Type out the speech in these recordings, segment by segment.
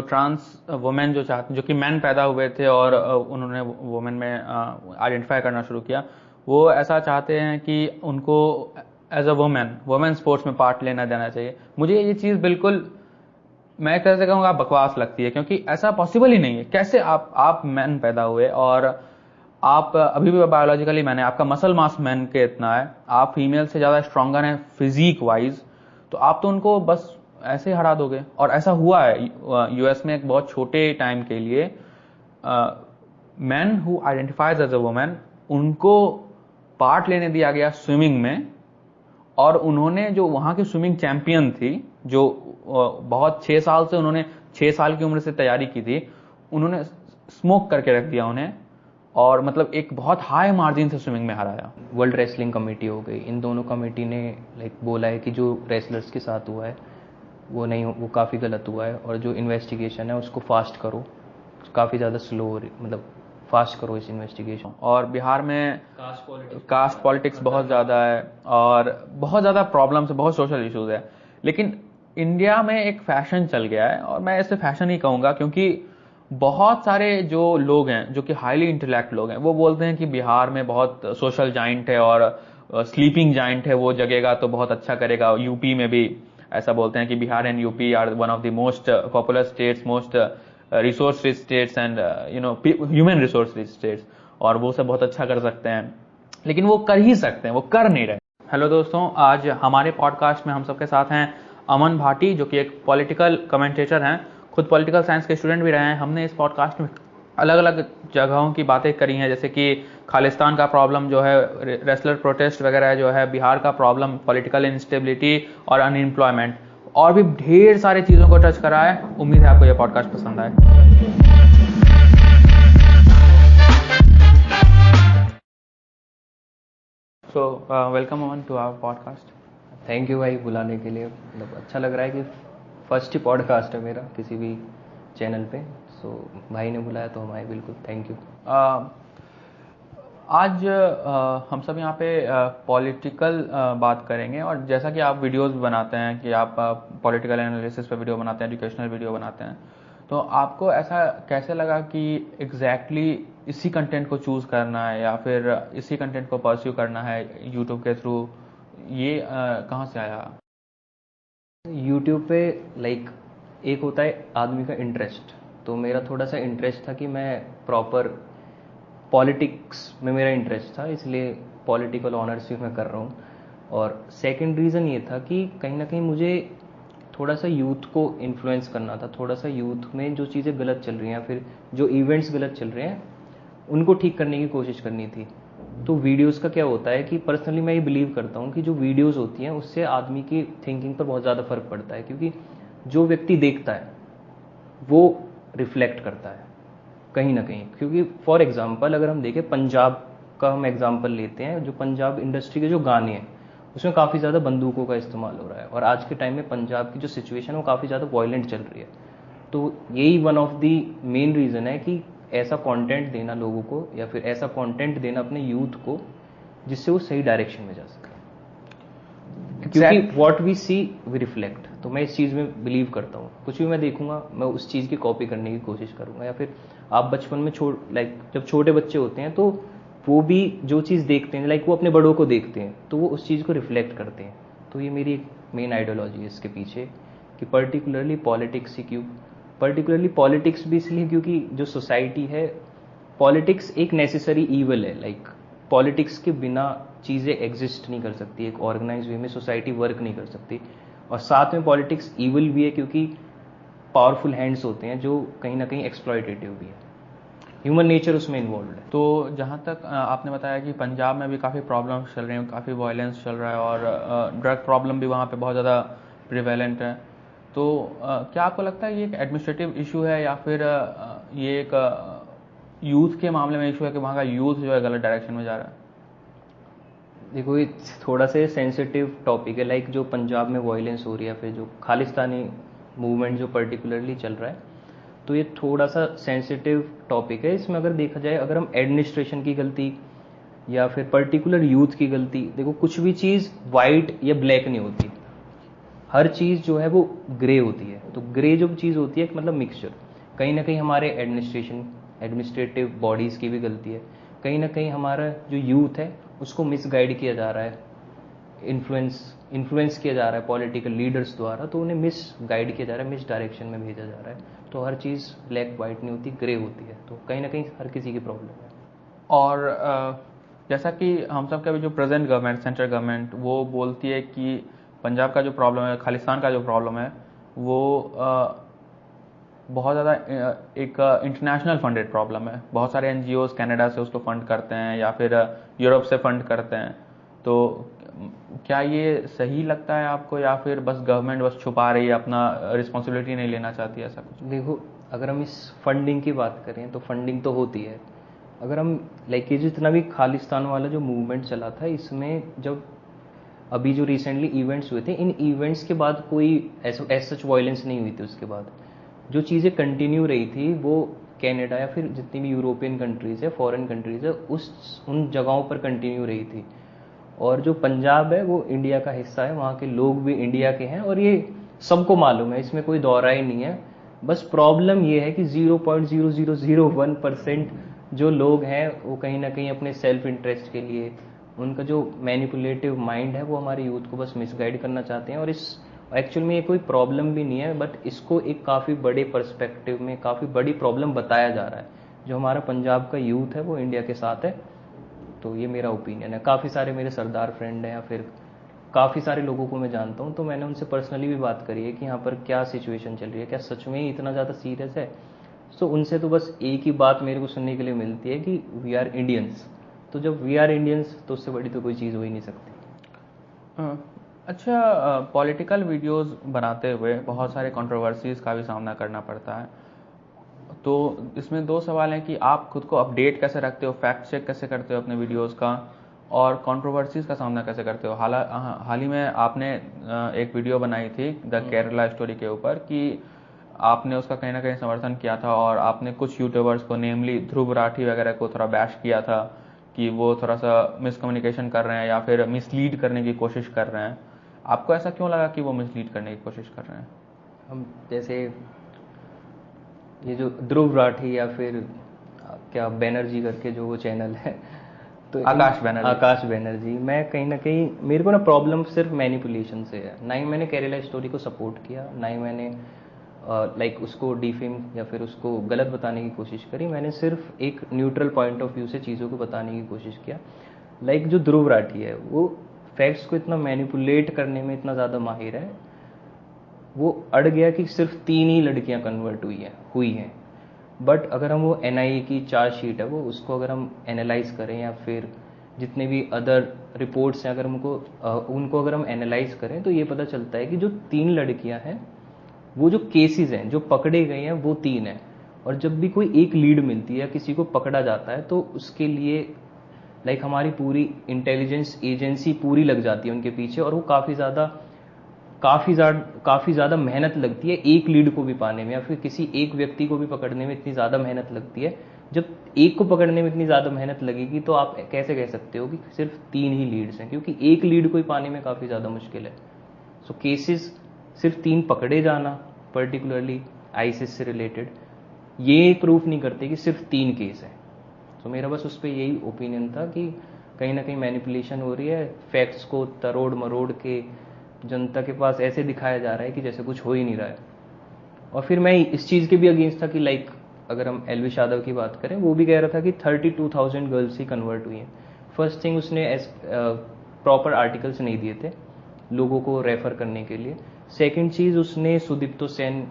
Trans women जो चाहते, जो कि मैन पैदा हुए थे और उन्होंने वुमेन में आइडेंटिफाई करना शुरू किया, वो ऐसा चाहते हैं कि उनको एज अ वुमेन स्पोर्ट्स में पार्ट लेना देना चाहिए। मुझे ये चीज़ बिल्कुल, मैं एक तरह से कहूँगा, बकवास लगती है, क्योंकि ऐसा पॉसिबल ही नहीं है। कैसे आप मैन पैदा हुए और आप अभी भी बायोलॉजिकली मैन है, आपका मसल मास मैन के इतना है, आप फीमेल से ज़्यादा स्ट्रॉन्गर हैं फिजिक वाइज, तो आप तो उनको बस ऐसे ही हरा दोगे। और ऐसा हुआ है यूएस में एक बहुत छोटे टाइम के लिए, man who identifies as a women, उनको पार्ट लेने दिया गया स्विमिंग में, और उन्होंने जो वहां की स्विमिंग चैंपियन थी, जो बहुत 6 साल से, उन्होंने 6 साल की उम्र से तैयारी की थी, उन्होंने स्मोक करके रख दिया उन्हें, और मतलब एक बहुत हाई मार्जिन से स्विमिंग में हराया। वर्ल्ड रेसलिंग कमेटी हो गई, इन दोनों कमेटी ने बोला है कि जो रेसलर्स के साथ हुआ है वो नहीं, वो काफ़ी गलत हुआ है, और जो इन्वेस्टिगेशन है उसको फास्ट करो, काफ़ी ज़्यादा स्लो हो रही, मतलब फास्ट करो इस इन्वेस्टिगेशन। और बिहार में कास्ट पॉलिटिक्स बहुत ज़्यादा है और बहुत ज़्यादा प्रॉब्लम्स है, बहुत सोशल इश्यूज है। लेकिन इंडिया में एक फैशन चल गया है, और मैं इसे फैशन ही कहूँगा, क्योंकि बहुत सारे जो लोग हैं, जो कि हाईली इंटेलेक्ट लोग हैं, वो बोलते हैं कि बिहार में बहुत सोशल जाइंट है और स्लीपिंग जाइंट है, वो जगेगा तो बहुत अच्छा करेगा। यूपी में भी ऐसा बोलते हैं कि Bihar and UP are one of the most popular states, most resource rich states and human resource rich states, और वो सब बहुत अच्छा कर सकते हैं। लेकिन वो कर ही सकते हैं, वो कर नहीं रहे। हेलो दोस्तों, आज हमारे पॉडकास्ट में हम सबके साथ हैं अमन भाटी, जो कि एक पॉलिटिकल कमेंटेटर हैं, खुद पॉलिटिकल साइंस के स्टूडेंट भी रहे हैं। हमने इस पॉडकास्ट में अलग अलग जगहों की बातें करी हैं, जैसे कि खालिस्तान का प्रॉब्लम जो है, रेसलर प्रोटेस्ट वगैरह जो है, बिहार का प्रॉब्लम, पॉलिटिकल इंस्टेबिलिटी और अनएम्प्लॉयमेंट, और भी ढेर सारी चीज़ों को टच करा है। उम्मीद है आपको यह पॉडकास्ट पसंद आए। So welcome Aman to our podcast. Thank you भाई बुलाने के लिए, मतलब अच्छा लग रहा है कि फर्स्ट ही पॉडकास्ट है मेरा किसी भी चैनल पे, सो भाई ने बुलाया तो हम आए, बिल्कुल थैंक यू। आज हम सब यहाँ पे पॉलिटिकल बात करेंगे, और जैसा कि आप वीडियोस भी बनाते हैं, कि आप पॉलिटिकल एनालिसिस पे वीडियो बनाते हैं, एजुकेशनल वीडियो बनाते हैं, तो आपको ऐसा कैसे लगा कि एग्जैक्टली इसी कंटेंट को चूज़ करना है, या फिर इसी कंटेंट को परस्यू करना है यूट्यूब के थ्रू? ये कहाँ से आया? यूट्यूब पे एक होता है आदमी का इंटरेस्ट, तो मेरा थोड़ा सा इंटरेस्ट था कि मैं प्रॉपर पॉलिटिक्स में मेरा इंटरेस्ट था, इसलिए पॉलिटिकल ऑनर्स भी मैं कर रहा हूँ। और सेकंड रीज़न ये था कि कहीं ना कहीं मुझे थोड़ा सा यूथ को इन्फ्लुएंस करना था, थोड़ा सा यूथ में जो चीज़ें गलत चल रही हैं, फिर जो इवेंट्स गलत चल रहे हैं, उनको ठीक करने की कोशिश करनी थी। तो वीडियोस का क्या होता है कि पर्सनली मैं ये बिलीव करता हूँ कि जो वीडियोस होती हैं उससे आदमी की थिंकिंग पर बहुत ज़्यादा फर्क पड़ता है, क्योंकि जो व्यक्ति देखता है वो रिफ्लेक्ट करता है कहीं ना कहीं। क्योंकि फॉर एग्जांपल अगर हम देखें, पंजाब का हम एग्जांपल लेते हैं, जो पंजाब इंडस्ट्री के जो गाने हैं उसमें काफ़ी ज़्यादा बंदूकों का इस्तेमाल हो रहा है, और आज के टाइम में पंजाब की जो सिचुएशन है वो काफ़ी ज़्यादा वायलेंट चल रही है। तो यही one of the main reason है कि ऐसा कंटेंट देना लोगों को, या फिर ऐसा कंटेंट देना अपने यूथ को जिससे वो सही डायरेक्शन में जा सके, क्योंकि what we see we reflect. तो मैं इस चीज़ में बिलीव करता हूँ, कुछ भी मैं देखूंगा मैं उस चीज़ की कॉपी करने की कोशिश करूंगा। या फिर आप बचपन में जब छोटे बच्चे होते हैं तो वो भी जो चीज़ देखते हैं, वो अपने बड़ों को देखते हैं, तो वो उस चीज़ को रिफ्लेक्ट करते हैं। तो ये मेरी एक मेन आइडियोलॉजी है इसके पीछे, कि पर्टिकुलरली पॉलिटिक्स ही क्यों, पर्टिकुलरली पॉलिटिक्स भी इसलिए क्योंकि जो सोसाइटी है, पॉलिटिक्स एक नेसेसरी ईवल है। पॉलिटिक्स के बिना चीज़ें एग्जिस्ट नहीं कर सकती, एक ऑर्गेनाइज वे में सोसाइटी वर्क नहीं कर सकती। और साथ में पॉलिटिक्स ईवल भी है क्योंकि पावरफुल हैंड्स होते हैं जो कहीं ना कहीं एक्सप्लॉयटेटिव भी है, ह्यूमन नेचर उसमें इन्वॉल्व है। तो जहाँ तक आपने बताया कि पंजाब में भी काफ़ी प्रॉब्लम्स चल रही हैं, काफ़ी वायलेंस चल रहा है, और ड्रग प्रॉब्लम भी वहाँ पे बहुत ज़्यादा प्रिवेलेंट है, तो क्या आपको लगता है ये एक एडमिनिस्ट्रेटिव इशू है, या फिर ये एक यूथ के मामले में इशू है कि वहाँ का यूथ जो है गलत डायरेक्शन में जा रहा है? देखो, ये थोड़ा सा सेंसिटिव टॉपिक है। जो पंजाब में वायलेंस हो रही है, फिर जो खालिस्तानी मूवमेंट जो पर्टिकुलरली चल रहा है, तो ये थोड़ा सा सेंसिटिव टॉपिक है। इसमें अगर देखा जाए, अगर हम एडमिनिस्ट्रेशन की गलती या फिर पर्टिकुलर यूथ की गलती, देखो कुछ भी चीज़ वाइट या ब्लैक नहीं होती, हर चीज़ जो है वो ग्रे होती है। तो ग्रे जो चीज़ होती है मतलब मिक्सचर, कहीं ना कहीं हमारे एडमिनिस्ट्रेटिव बॉडीज़ की भी गलती है, कहीं ना कहीं हमारा जो यूथ है उसको मिसगाइड किया जा रहा है, इन्फ्लुएंस किया जा रहा है पॉलिटिकल लीडर्स द्वारा, तो उन्हें मिस गाइड किया जा रहा है, मिस डायरेक्शन में भेजा जा रहा है। तो हर चीज़ ब्लैक वाइट नहीं होती, ग्रे होती है। तो कहीं ना कहीं हर किसी की प्रॉब्लम है। और जैसा कि हम सब का भी जो प्रेजेंट गवर्नमेंट, सेंट्रल गवर्नमेंट, वो बोलती है कि पंजाब का जो प्रॉब्लम है, खालिस्तान का जो प्रॉब्लम है, वो बहुत ज़्यादा एक इंटरनेशनल फंडेड प्रॉब्लम है। बहुत सारे एनजीओज कनाडा से उसको फंड करते हैं या फिर यूरोप से फंड करते हैं। तो क्या ये सही लगता है आपको, या फिर बस गवर्नमेंट बस छुपा रही है, अपना रिस्पॉन्सिबिलिटी नहीं लेना चाहती है, ऐसा कुछ? देखो, अगर हम इस फंडिंग की बात करें तो फंडिंग तो होती है। अगर हम लाइक ये जितना भी खालिस्तान वाला जो मूवमेंट चला था, इसमें जब अभी जो रिसेंटली इवेंट्स हुए थे, इन इवेंट्स के बाद कोई ऐसा सच वायलेंस नहीं हुई थी। उसके बाद जो चीज़ें कंटिन्यू रही थी वो कनाडा या फिर जितनी भी यूरोपियन कंट्रीज़ है, फॉरेन कंट्रीज़ है, उन जगहों पर कंटिन्यू रही थी। और जो पंजाब है वो इंडिया का हिस्सा है, वहाँ के लोग भी इंडिया के हैं, और ये सबको मालूम है, इसमें कोई दौरा ही नहीं है। बस प्रॉब्लम ये है कि 0.0001% जो लोग हैं वो कहीं ना कहीं अपने सेल्फ इंटरेस्ट के लिए, उनका जो मैनिपुलेटिव माइंड है वो हमारे यूथ को बस मिसगाइड करना चाहते हैं। और इस एक्चुअल में ये कोई प्रॉब्लम भी नहीं है, बट इसको एक काफ़ी बड़े पर्सपेक्टिव में काफ़ी बड़ी प्रॉब्लम बताया जा रहा है। जो हमारा पंजाब का यूथ है वो इंडिया के साथ है। तो ये मेरा ओपिनियन है। काफ़ी सारे मेरे सरदार फ्रेंड हैं या फिर काफ़ी सारे लोगों को मैं जानता हूँ, तो मैंने उनसे पर्सनली भी बात करी है कि यहाँ पर क्या सिचुएशन चल रही है, क्या सच में ही इतना ज़्यादा सीरियस है। सो उनसे तो बस एक ही बात मेरे को सुनने के लिए मिलती है कि वी आर इंडियंस। तो जब वी आर इंडियंस तो उससे बड़ी तो कोई चीज़ हो ही नहीं सकती। अच्छा, पॉलिटिकल वीडियोस बनाते हुए बहुत सारे कंट्रोवर्सीज का भी सामना करना पड़ता है। तो इसमें दो सवाल हैं कि आप खुद को अपडेट कैसे रखते हो, फैक्ट चेक कैसे करते हो अपने वीडियोस का, और कंट्रोवर्सीज का सामना कैसे करते हो। हाल ही में आपने एक वीडियो बनाई थी द केरला स्टोरी के ऊपर, कि आपने उसका कहीं ना कहीं समर्थन किया था, और आपने कुछ यूट्यूबर्स को, नेमली ध्रुव राठी वगैरह को थोड़ा बैश किया था कि वो थोड़ा सा मिसकम्युनिकेशन कर रहे हैं या फिर मिसलीड करने की कोशिश कर रहे हैं। आपको ऐसा क्यों लगा कि वो मिसलीड करने की कोशिश कर रहे हैं? हम जैसे ये जो ध्रुव राठी या फिर क्या बैनर्जी करके जो वो चैनल है, तो आकाश बैनर्जी, मैं कहीं ना कहीं मेरे को ना प्रॉब्लम सिर्फ मैनिपुलेशन से है। ना ही मैंने केरला स्टोरी को सपोर्ट किया, ना ही मैंने लाइक उसको डिफेम या फिर उसको गलत बताने की कोशिश करी। मैंने सिर्फ एक न्यूट्रल पॉइंट ऑफ व्यू से चीज़ों को बताने की कोशिश किया। लाइक जो ध्रुव राठी है वो फैक्ट्स को इतना मैनिपुलेट करने में इतना ज़्यादा माहिर है। वो अड़ गया कि सिर्फ 3 ही लड़कियां कन्वर्ट हुई हैं। बट अगर हम वो एनआईए की चार्जशीट है वो उसको अगर हम एनालाइज करें या फिर जितने भी अदर रिपोर्ट्स हैं अगर उनको अगर हम एनालाइज करें, तो ये पता चलता है कि जो 3 लड़कियां हैं, वो जो केसेस हैं जो पकड़े गए हैं वो 3 हैं। और जब भी कोई एक लीड मिलती है या किसी को पकड़ा जाता है तो उसके लिए लाइक हमारी पूरी इंटेलिजेंस एजेंसी पूरी लग जाती है उनके पीछे, और वो काफ़ी ज़्यादा मेहनत लगती है एक लीड को भी पाने में, या फिर किसी एक व्यक्ति को भी पकड़ने में इतनी ज़्यादा मेहनत लगती है। जब एक को पकड़ने में इतनी ज़्यादा मेहनत लगेगी तो आप कैसे कह सकते हो कि सिर्फ 3 ही लीड्स हैं, क्योंकि एक लीड को ही पाने में काफ़ी ज़्यादा मुश्किल है। सो केसेस सिर्फ 3 पकड़े जाना, पर्टिकुलरली आईसिस से रिलेटेड, ये प्रूफ नहीं करते कि सिर्फ 3 केस हैं। तो मेरा बस उस पर यही ओपिनियन था कि कहीं ना कहीं मैनिपुलेशन हो रही है, फैक्ट्स को तरोड़ मरोड़ के जनता के पास ऐसे दिखाया जा रहा है कि जैसे कुछ हो ही नहीं रहा है। और फिर मैं इस चीज़ के भी अगेंस्ट था कि लाइक अगर हम एलविश यादव की बात करें, वो भी कह रहा था कि 32,000 गर्ल्स ही कन्वर्ट हुई हैं। फर्स्ट थिंग, उसने प्रॉपर आर्टिकल्स नहीं दिए थे लोगों को रेफर करने के लिए। सेकेंड चीज़, उसने सुदीप्तो सेन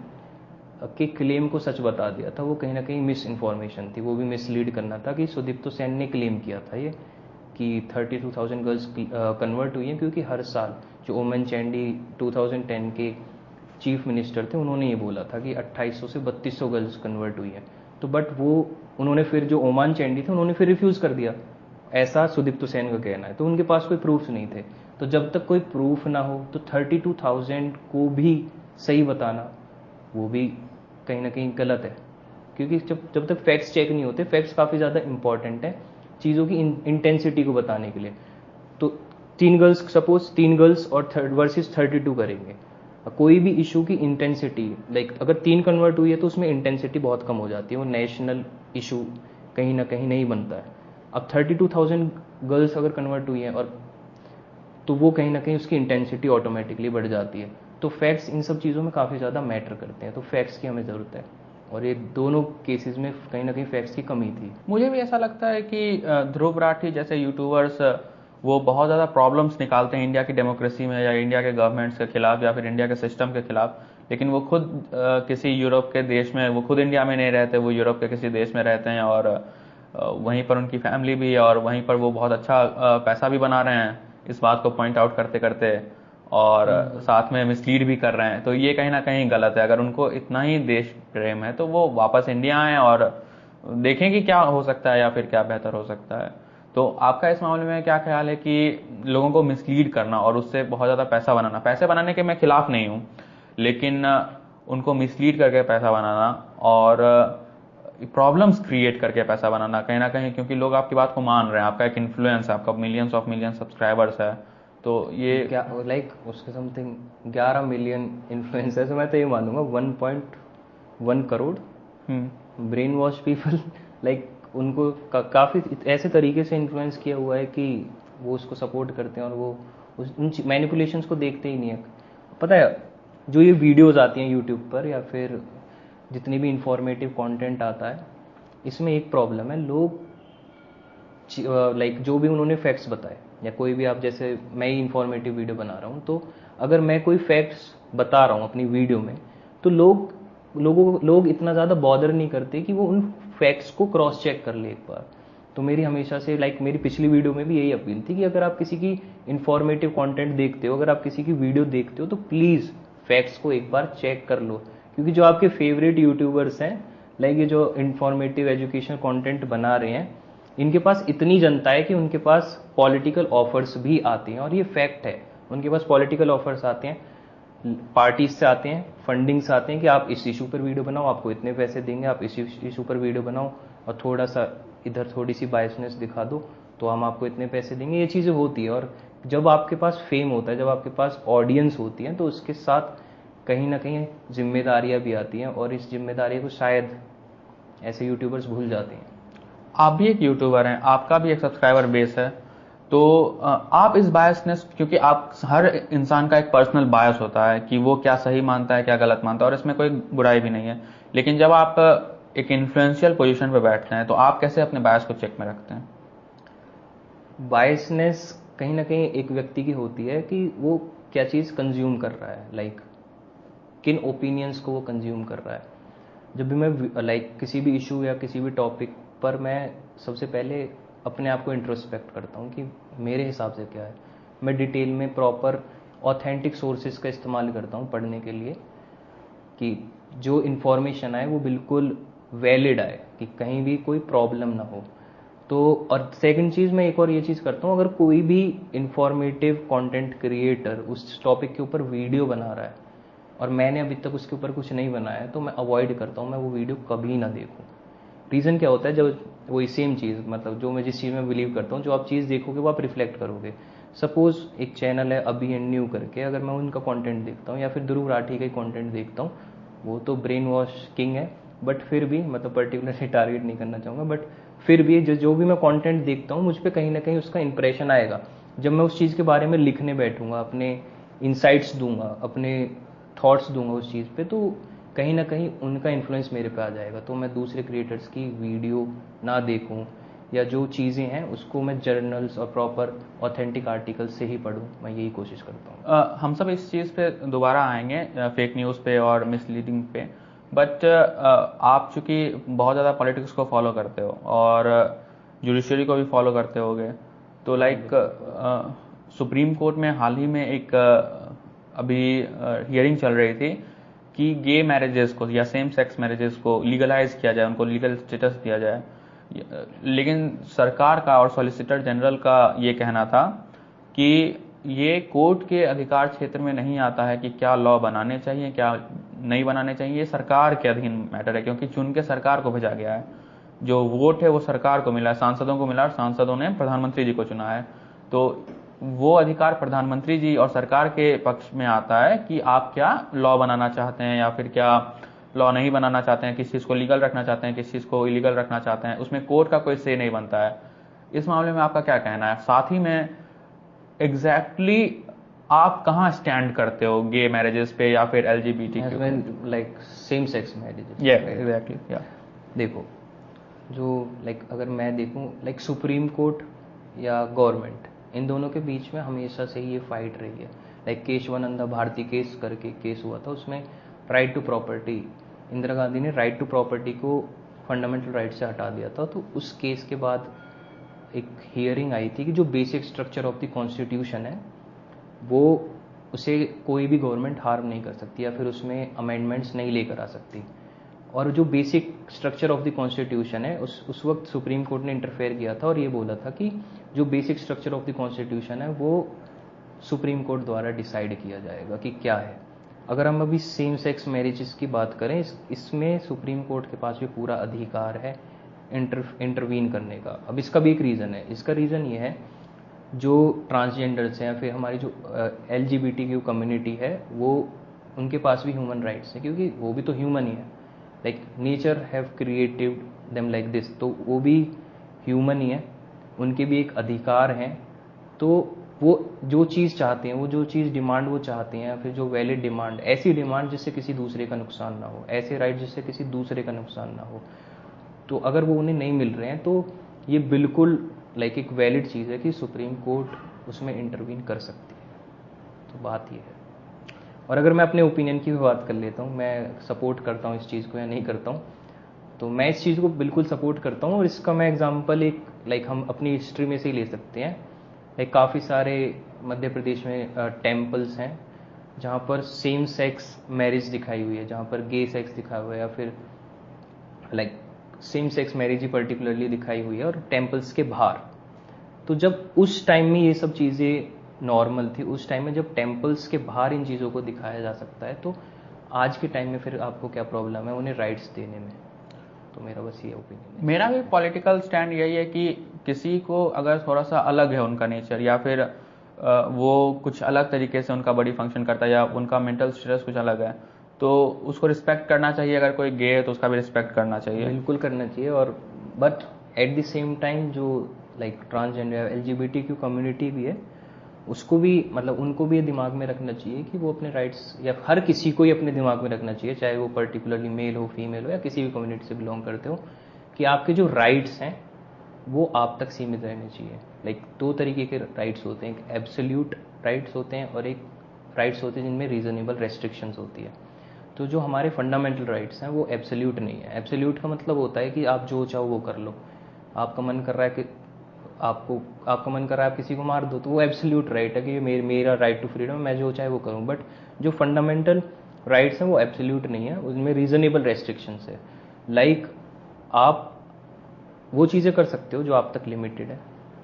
के क्लेम को सच बता दिया था। वो कहीं ना कहीं मिस इन्फॉर्मेशन थी, वो भी मिसलीड करना था कि सुदीप्तो सेन ने क्लेम किया था ये कि 32,000 गर्ल्स कन्वर्ट हुई हैं, क्योंकि हर साल जो ओमन चैंडी 2010 के चीफ मिनिस्टर थे, उन्होंने ये बोला था कि 2800 से 3200 गर्ल्स कन्वर्ट हुई हैं। तो बट वो उन्होंने फिर जो ओमान चैंडी थे उन्होंने फिर रिफ्यूज़ कर दिया, ऐसा सुदीप्तो सेन का कहना है। तो उनके पास कोई प्रूफ नहीं थे। तो जब तक कोई प्रूफ ना हो तो 32,000 को भी सही बताना वो भी कहीं ना कहीं गलत है, क्योंकि जब तक फैक्ट्स चेक नहीं होते, फैक्ट्स काफ़ी ज़्यादा इंपॉर्टेंट है चीज़ों की इंटेंसिटी को बताने के लिए। तो 3 गर्ल्स, सपोज 3 गर्ल्स और वर्सेस 32 करेंगे, कोई भी इशू की इंटेंसिटी, लाइक अगर 3 कन्वर्ट हुई है तो उसमें इंटेंसिटी बहुत कम हो जाती है, वो नेशनल इशू कहीं ना कहीं नहीं बनता है। अब 32,000 गर्ल्स अगर कन्वर्ट हुई है और तो वो कहीं ना कहीं उसकी इंटेंसिटी ऑटोमेटिकली बढ़ जाती है। तो फैक्ट्स इन सब चीज़ों में काफ़ी ज़्यादा मैटर करते हैं, तो फैक्ट्स की हमें ज़रूरत है, और ये दोनों केसेस में कहीं ना कहीं फैक्ट्स की कमी थी। मुझे भी ऐसा लगता है कि ध्रुव राठी जैसे यूट्यूबर्स वो बहुत ज़्यादा प्रॉब्लम्स निकालते हैं इंडिया की डेमोक्रेसी में या इंडिया के गवर्नमेंट्स के खिलाफ या फिर इंडिया के सिस्टम के खिलाफ, लेकिन वो खुद किसी यूरोप के देश में, वो खुद इंडिया में नहीं रहते, वो यूरोप के किसी देश में रहते हैं और वहीं पर उनकी फैमिली भी है और वहीं पर वो बहुत अच्छा पैसा भी बना रहे हैं इस बात को पॉइंट आउट करते करते, और साथ में मिसलीड भी कर रहे हैं। तो ये कहीं ना कहीं गलत है। अगर उनको इतना ही देश प्रेम है तो वो वापस इंडिया आए और देखें कि क्या हो सकता है या फिर क्या बेहतर हो सकता है। तो आपका इस मामले में क्या ख्याल है कि लोगों को मिसलीड करना और उससे बहुत ज़्यादा पैसा बनाना, पैसे बनाने के मैं खिलाफ नहीं हूँ, लेकिन उनको मिसलीड करके पैसा बनाना और प्रॉब्लम्स क्रिएट करके पैसा बनाना कहीं ना कहीं, क्योंकि लोग आपकी बात को मान रहे हैं, आपका एक इन्फ्लुएंस है, आपका मिलियंस ऑफ मिलियन सब्सक्राइबर्स है, तो ये क्या लाइक उसके समथिंग 11 मिलियन इन्फ्लुएंसर्स, मैं तो ये मानूंगा 1.1 crore brain wash people, like उनको काफ़ी ऐसे तरीके से इन्फ्लुएंस किया हुआ है कि वो उसको सपोर्ट करते हैं और वो उन मैनिपुलेशंस को देखते ही नहीं है। पता है, जो ये वीडियोस आती हैं यूट्यूब पर या फिर जितनी भी इंफॉर्मेटिव कंटेंट आता है, इसमें एक प्रॉब्लम है, लोग लाइक जो भी उन्होंने फैक्ट्स बताए या कोई भी, आप जैसे मैं ही इंफॉर्मेटिव वीडियो बना रहा हूँ, तो अगर मैं कोई फैक्ट्स बता रहा हूँ अपनी वीडियो में, तो लोग इतना ज़्यादा बॉदर नहीं करते कि वो उन फैक्ट्स को क्रॉस चेक कर ले एक बार। तो मेरी हमेशा से लाइक मेरी पिछली वीडियो में भी यही अपील थी कि अगर आप किसी की इंफॉर्मेटिव कंटेंट देखते हो, अगर आप किसी की वीडियो देखते हो, तो प्लीज़ फैक्ट्स को एक बार चेक कर लो, क्योंकि जो आपके फेवरेट यूट्यूबर्स हैं, लाइक ये जो इंफॉर्मेटिव एजुकेशनल कंटेंट बना रहे हैं, इनके पास इतनी जनता है कि उनके पास पॉलिटिकल ऑफर्स भी आते हैं, और ये फैक्ट है, उनके पास पॉलिटिकल ऑफर्स आते हैं, पार्टीज से आते हैं, फंडिंग से आते हैं कि आप इस इशू पर वीडियो बनाओ, आपको इतने पैसे देंगे, आप इस इशू पर वीडियो बनाओ और थोड़ा सा इधर थोड़ी सी बायसनेस दिखा दो तो हम आपको इतने पैसे देंगे। ये चीज़ें होती है, और जब आपके पास फेम होता है, जब आपके पास ऑडियंस होती है, तो उसके साथ कहीं ना कहीं जिम्मेदारियां भी आती हैं, और इस जिम्मेदारी को शायद ऐसे यूट्यूबर्स भूल जाते हैं। आप भी एक यूट्यूबर हैं, आपका भी एक सब्सक्राइबर बेस है, तो आप इस बायसनेस, क्योंकि आप हर इंसान का एक पर्सनल बायस होता है कि वो क्या सही मानता है क्या गलत मानता है, और इसमें कोई बुराई भी नहीं है, लेकिन जब आप एक इन्फ्लुएंशियल पोजीशन पे बैठते हैं तो आप कैसे अपने बायस को चेक में रखते हैं? बायसनेस कहीं ना कहीं एक व्यक्ति की होती है कि वो क्या चीज़ कंज्यूम कर रहा है, लाइक किन ओपिनियंस को वो कंज्यूम कर रहा है। जब भी मैं लाइक किसी भी इशू या किसी भी टॉपिक पर मैं सबसे पहले अपने आप को इंट्रोस्पेक्ट करता हूँ कि मेरे हिसाब से क्या है। मैं डिटेल में प्रॉपर ऑथेंटिक सोर्सेज का इस्तेमाल करता हूँ पढ़ने के लिए, कि जो इन्फॉर्मेशन आए वो बिल्कुल वैलिड आए, कि कहीं भी कोई प्रॉब्लम ना हो। तो और सेकंड चीज़ मैं एक और ये चीज़ करता हूँ, अगर कोई भी इंफॉर्मेटिव कंटेंट क्रिएटर उस टॉपिक के ऊपर वीडियो बना रहा है और मैंने अभी तक उसके ऊपर कुछ नहीं बनाया है, तो मैं अवॉइड करता हूँ, मैं वो वीडियो कभी ना देखूँ। रीज़न क्या होता है, जब वही सेम चीज़, मतलब जो मैं जिस चीज़ में बिलीव करता हूँ, जो आप चीज़ देखोगे वो आप रिफ्लेक्ट करोगे। सपोज एक चैनल है अभी एंड न्यू करके, अगर मैं उनका कंटेंट देखता हूँ या फिर ध्रुव राठी का कंटेंट देखता हूँ, वो तो ब्रेन वॉश किंग है, बट फिर भी मतलब पर्टिकुलरली टारगेट नहीं करना चाहूँगा, बट फिर भी जो भी मैं कंटेंट देखता हूँ, मुझ पर कहीं ना कहीं उसका इंप्रेशन आएगा। जब मैं उस चीज़ के बारे में लिखने बैठूंगा, अपने इंसाइट्स दूंगा, अपने थॉट्स दूंगा उस चीज़ पे, तो कहीं ना कहीं उनका इन्फ्लुएंस मेरे पे आ जाएगा। तो मैं दूसरे क्रिएटर्स की वीडियो ना देखूं, या जो चीज़ें हैं उसको मैं जर्नल्स और प्रॉपर ऑथेंटिक आर्टिकल्स से ही पढूं, मैं यही कोशिश करता हूँ। हम सब इस चीज़ पे दोबारा आएंगे, फेक न्यूज़ पे और मिसलीडिंग पे, बट आप चूंकि बहुत ज़्यादा पॉलिटिक्स को फॉलो करते हो और जुडिशरी को भी फॉलो करते होगे, तो लाइक सुप्रीम कोर्ट में हाल ही में एक अभी हियरिंग चल रही थी कि गे मैरिजेस को या सेम सेक्स मैरिजेस को लीगलाइज किया जाए, उनको लीगल स्टेटस दिया जाए, लेकिन सरकार का और सॉलिसिटर जनरल का ये कहना था कि ये कोर्ट के अधिकार क्षेत्र में नहीं आता है कि क्या लॉ बनाने चाहिए क्या नहीं बनाने चाहिए, ये सरकार के अधीन मैटर है, क्योंकि चुन के सरकार को भेजा गया है, जो वोट है वो सरकार को मिला है, सांसदों को मिला, सांसदों ने प्रधानमंत्री जी को चुना है। तो वो अधिकार प्रधानमंत्री जी और सरकार के पक्ष में आता है कि आप क्या लॉ बनाना चाहते हैं या फिर क्या लॉ नहीं बनाना चाहते हैं, किस चीज को लीगल रखना चाहते हैं, किस चीज को इलीगल रखना चाहते हैं, उसमें कोर्ट का कोई से नहीं बनता है। इस मामले में आपका क्या कहना है? साथ ही में एग्जैक्टली आप कहाँ स्टैंड करते हो गे मैरिजेस पे या फिर LGBT like same sex marriages? Exactly या देखो, जो लाइक अगर मैं देखूं, लाइक सुप्रीम कोर्ट या गवर्नमेंट, इन दोनों के बीच में हमेशा से ये फाइट रही है। लाइक केशवानंदा भारती केस करके केस हुआ था, उसमें right to property, Indira Gandhi ने राइट टू प्रॉपर्टी को फंडामेंटल राइट से हटा दिया था। तो उस केस के बाद एक हियरिंग आई थी कि जो basic structure of the constitution है वो उसे कोई भी गवर्नमेंट हार्म नहीं कर सकती या फिर उसमें अमेंडमेंट्स नहीं लेकर आ सकती। और जो basic structure of the constitution है उस वक्त सुप्रीम कोर्ट ने इंटरफेयर किया था और ये बोला था कि जो basic structure of the constitution है वो सुप्रीम कोर्ट द्वारा डिसाइड किया जाएगा कि क्या है। अगर हम अभी सेम सेक्स मैरिजेस की बात करें, इसमें सुप्रीम कोर्ट के पास भी पूरा अधिकार है इंटरवीन करने का। अब इसका भी एक रीज़न है। इसका रीज़न ये है, जो ट्रांसजेंडर्स हैं या फिर हमारी जो LGBTQ कम्युनिटी है, वो उनके पास भी ह्यूमन राइट्स हैं, क्योंकि वो भी तो ह्यूमन ही है। Like nature have created them like this, तो वो भी ह्यूमन ही है, उनके भी एक अधिकार हैं। तो वो जो चीज़ चाहते हैं, वो जो चीज़ डिमांड वो चाहते हैं, फिर जो वैलिड डिमांड, ऐसी डिमांड जिससे किसी दूसरे का नुकसान ना हो, ऐसे राइट जिससे किसी दूसरे का नुकसान ना हो, तो अगर वो उन्हें नहीं मिल रहे हैं तो ये बिल्कुल लाइक एक वैलिड चीज़ है कि सुप्रीम कोर्ट उसमें इंटरवीन कर सकती है। तो बात ये है। और अगर मैं अपने ओपिनियन की भी बात कर लेता हूँ, मैं सपोर्ट करता हूँ इस चीज़ को या नहीं करता हूँ, तो मैं इस चीज़ को बिल्कुल सपोर्ट करता हूँ। और इसका मैं एग्जांपल एक लाइक हम अपनी हिस्ट्री में से ही ले सकते हैं। लाइक काफ़ी सारे मध्य प्रदेश में टेम्पल्स हैं जहाँ पर सेम सेक्स मैरिज दिखाई हुई है, जहाँ पर गे सेक्स दिखाया हुआ है, या फिर लाइक सेम सेक्स मैरिज ही पर्टिकुलरली दिखाई हुई है, और टेम्पल्स के बाहर। तो जब उस टाइम में ये सब चीज़ें नॉर्मल थी, उस टाइम में जब टेम्पल्स के बाहर इन चीज़ों को दिखाया जा सकता है, तो आज के टाइम में फिर आपको क्या प्रॉब्लम है उन्हें राइट्स देने में? तो मेरा बस ये ओपिनियन है। मेरा भी पॉलिटिकल स्टैंड यही है कि किसी को अगर थोड़ा सा अलग है उनका नेचर, या फिर वो कुछ अलग तरीके से उनका बॉडी फंक्शन करता है, या उनका मेंटल स्टेटस कुछ अलग है, तो उसको रिस्पेक्ट करना चाहिए। अगर कोई गे है तो उसका भी रिस्पेक्ट करना चाहिए। बिल्कुल करना चाहिए। और but at the same time जो लाइक ट्रांसजेंडर LGBTQ कम्युनिटी भी है, उसको भी मतलब उनको भी दिमाग में रखना चाहिए कि वो अपने राइट्स, या हर किसी को ही अपने दिमाग में रखना चाहिए, चाहे वो पर्टिकुलरली मेल हो, फीमेल हो, या किसी भी कम्युनिटी से बिलोंग करते हो, कि आपके जो राइट्स हैं वो आप तक सीमित रहने चाहिए। लाइक दो तरीके के राइट्स होते हैं, एक एब्सोल्यूट राइट्स होते हैं और एक राइट्स होते हैं जिनमें रीजनेबल रेस्ट्रिक्शंस होती है। तो जो हमारे फंडामेंटल राइट्स हैं वो एब्सोल्यूट नहीं है। एब्सोल्यूट का मतलब होता है कि आप जो चाहो वो कर लो। आपका मन कर रहा है कि आपका मन कर रहा है आप किसी को मार दो, तो वो एब्सोल्यूट राइट है कि ये मेरा राइट टू फ्रीडम, मैं जो चाहे वो करूँ। बट जो फंडामेंटल राइट्स हैं वो एब्सोल्यूट नहीं है, उनमें रीजनेबल रेस्ट्रिक्शंस है। लाइक आप वो चीज़ें कर सकते हो जो आप तक लिमिटेड है।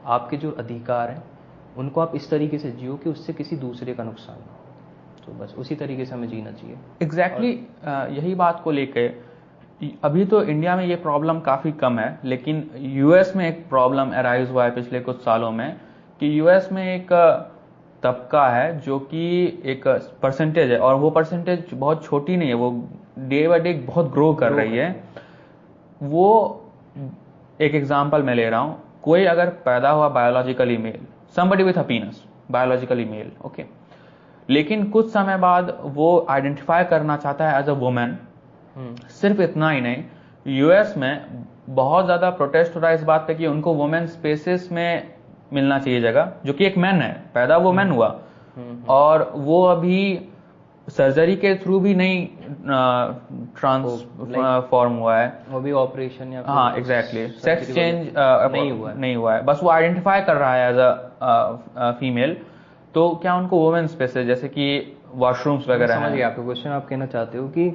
आपके जो अधिकार हैं उनको आप इस तरीके से जियो कि उससे किसी दूसरे का नुकसान ना हो। तो बस उसी तरीके से हमें जीना चाहिए। एग्जैक्टली यही बात को लेके अभी तो इंडिया में ये प्रॉब्लम काफ़ी कम है, लेकिन यूएस में एक प्रॉब्लम अराइज हुआ है पिछले कुछ सालों में, कि यूएस में एक तबका है जो कि एक परसेंटेज है, और वो परसेंटेज बहुत छोटी नहीं है, वो डे बाय डे बहुत ग्रो कर रही है। वो एक एग्जांपल मैं ले रहा हूं, कोई अगर पैदा हुआ biologically male, somebody with a penis, biologically male, okay, लेकिन कुछ समय बाद वो आइडेंटिफाई करना चाहता है एज अ वुमेन। सिर्फ इतना ही नहीं, यूएस में बहुत ज्यादा प्रोटेस्ट हो रहा है इस बात पे कि उनको वुमेन स्पेसेस में मिलना चाहिए जगह, जो कि एक मैन है, पैदा वो मैन हुआ, और वो अभी सर्जरी के थ्रू भी नहीं ट्रांसफॉर्म हुआ है, वो भी ऑपरेशन या हाँ एग्जैक्टली सेक्स चेंज नहीं हुआ है, बस वो आइडेंटिफाई कर रहा है एज अ फीमेल। तो क्या उनको वुमेन स्पेसेस जैसे कि वॉशरूम्स वगैरह समझ गया आपका क्वेश्चन। आप कहना चाहते हो कि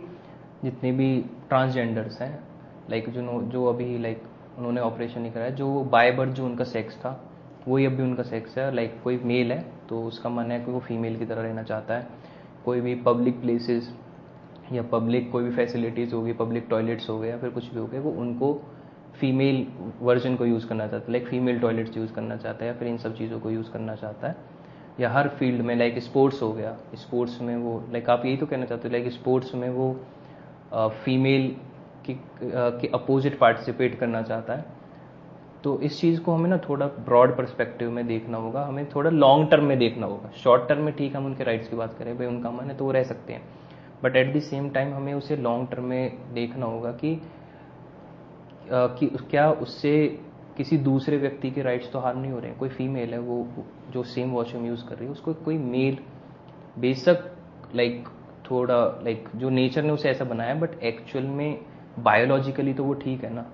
जितने भी ट्रांसजेंडर्स हैं, लाइक जो अभी लाइक उन्होंने ऑपरेशन नहीं कराया, जो बाय बर्थ जो उनका सेक्स था वही अभी उनका सेक्स है, लाइक कोई मेल है तो उसका मन है कि वो फीमेल की तरह रहना चाहता है। कोई भी पब्लिक प्लेसेस या पब्लिक कोई भी फैसिलिटीज़ होगी, पब्लिक टॉयलेट्स हो गए या फिर कुछ भी हो गए, वो उनको फीमेल वर्जन को यूज़ करना चाहता है, लाइक फीमेल टॉयलेट्स यूज़ करना चाहता है, या फिर इन सब चीज़ों को यूज़ करना चाहता है। या हर फील्ड में, लाइक स्पोर्ट्स हो गया, स्पोर्ट्स में वो, लाइक आप यही तो कहना चाहते हो, लाइक स्पोर्ट्स में वो फीमेल के अपोजिट पार्टिसिपेट करना चाहता है। तो इस चीज़ को हमें ना थोड़ा ब्रॉड पर्सपेक्टिव में देखना होगा, हमें थोड़ा लॉन्ग टर्म में देखना होगा। शॉर्ट टर्म में ठीक, हम उनके राइट्स की बात करें, भाई उनका मन है तो वो रह सकते हैं, but at the same time हमें उसे लॉन्ग टर्म में देखना होगा कि क्या उससे किसी दूसरे व्यक्ति के राइट्स तो हार्म नहीं हो रहे हैं। कोई फीमेल है, वो जो सेम वॉशरूम यूज़ कर रही है, उसको कोई मेल बेशक लाइक थोड़ा लाइक जो नेचर ने उसे ऐसा बनाया, बट एक्चुअल में बायोलॉजिकली तो वो ठीक है ना।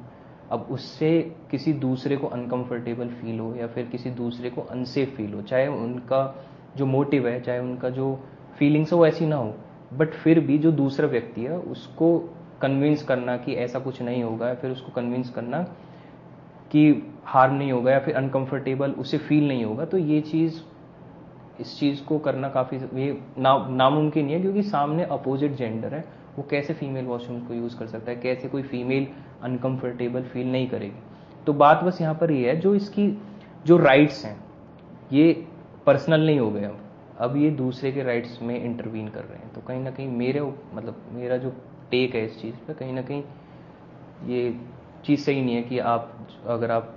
अब उससे किसी दूसरे को अनकंफर्टेबल फील हो या फिर किसी दूसरे को अनसेफ फील हो, चाहे उनका जो मोटिव है, चाहे उनका जो फीलिंग्स है वो ऐसी ना हो, बट फिर भी जो दूसरा व्यक्ति है उसको कन्विंस करना कि ऐसा कुछ नहीं होगा, या फिर उसको कन्विंस करना कि हार्म नहीं होगा या फिर अनकंफर्टेबल उसे फील नहीं होगा, तो ये चीज़, इस चीज़ को करना काफ़ी ये नामुमकिन है, क्योंकि सामने अपोजिट जेंडर है, वो कैसे फीमेल वॉशरूम को यूज़ कर सकता है, कैसे कोई फीमेल अनकंफर्टेबल फील नहीं करेगी। तो बात बस यहाँ पर ये है, जो इसकी जो राइट्स हैं ये पर्सनल नहीं हो गए, अब ये दूसरे के राइट्स में इंटरवीन कर रहे हैं। तो कहीं ना कहीं मेरा जो टेक है इस चीज़ पे, कहीं ना कहीं ये चीज़ सही नहीं है कि अगर आप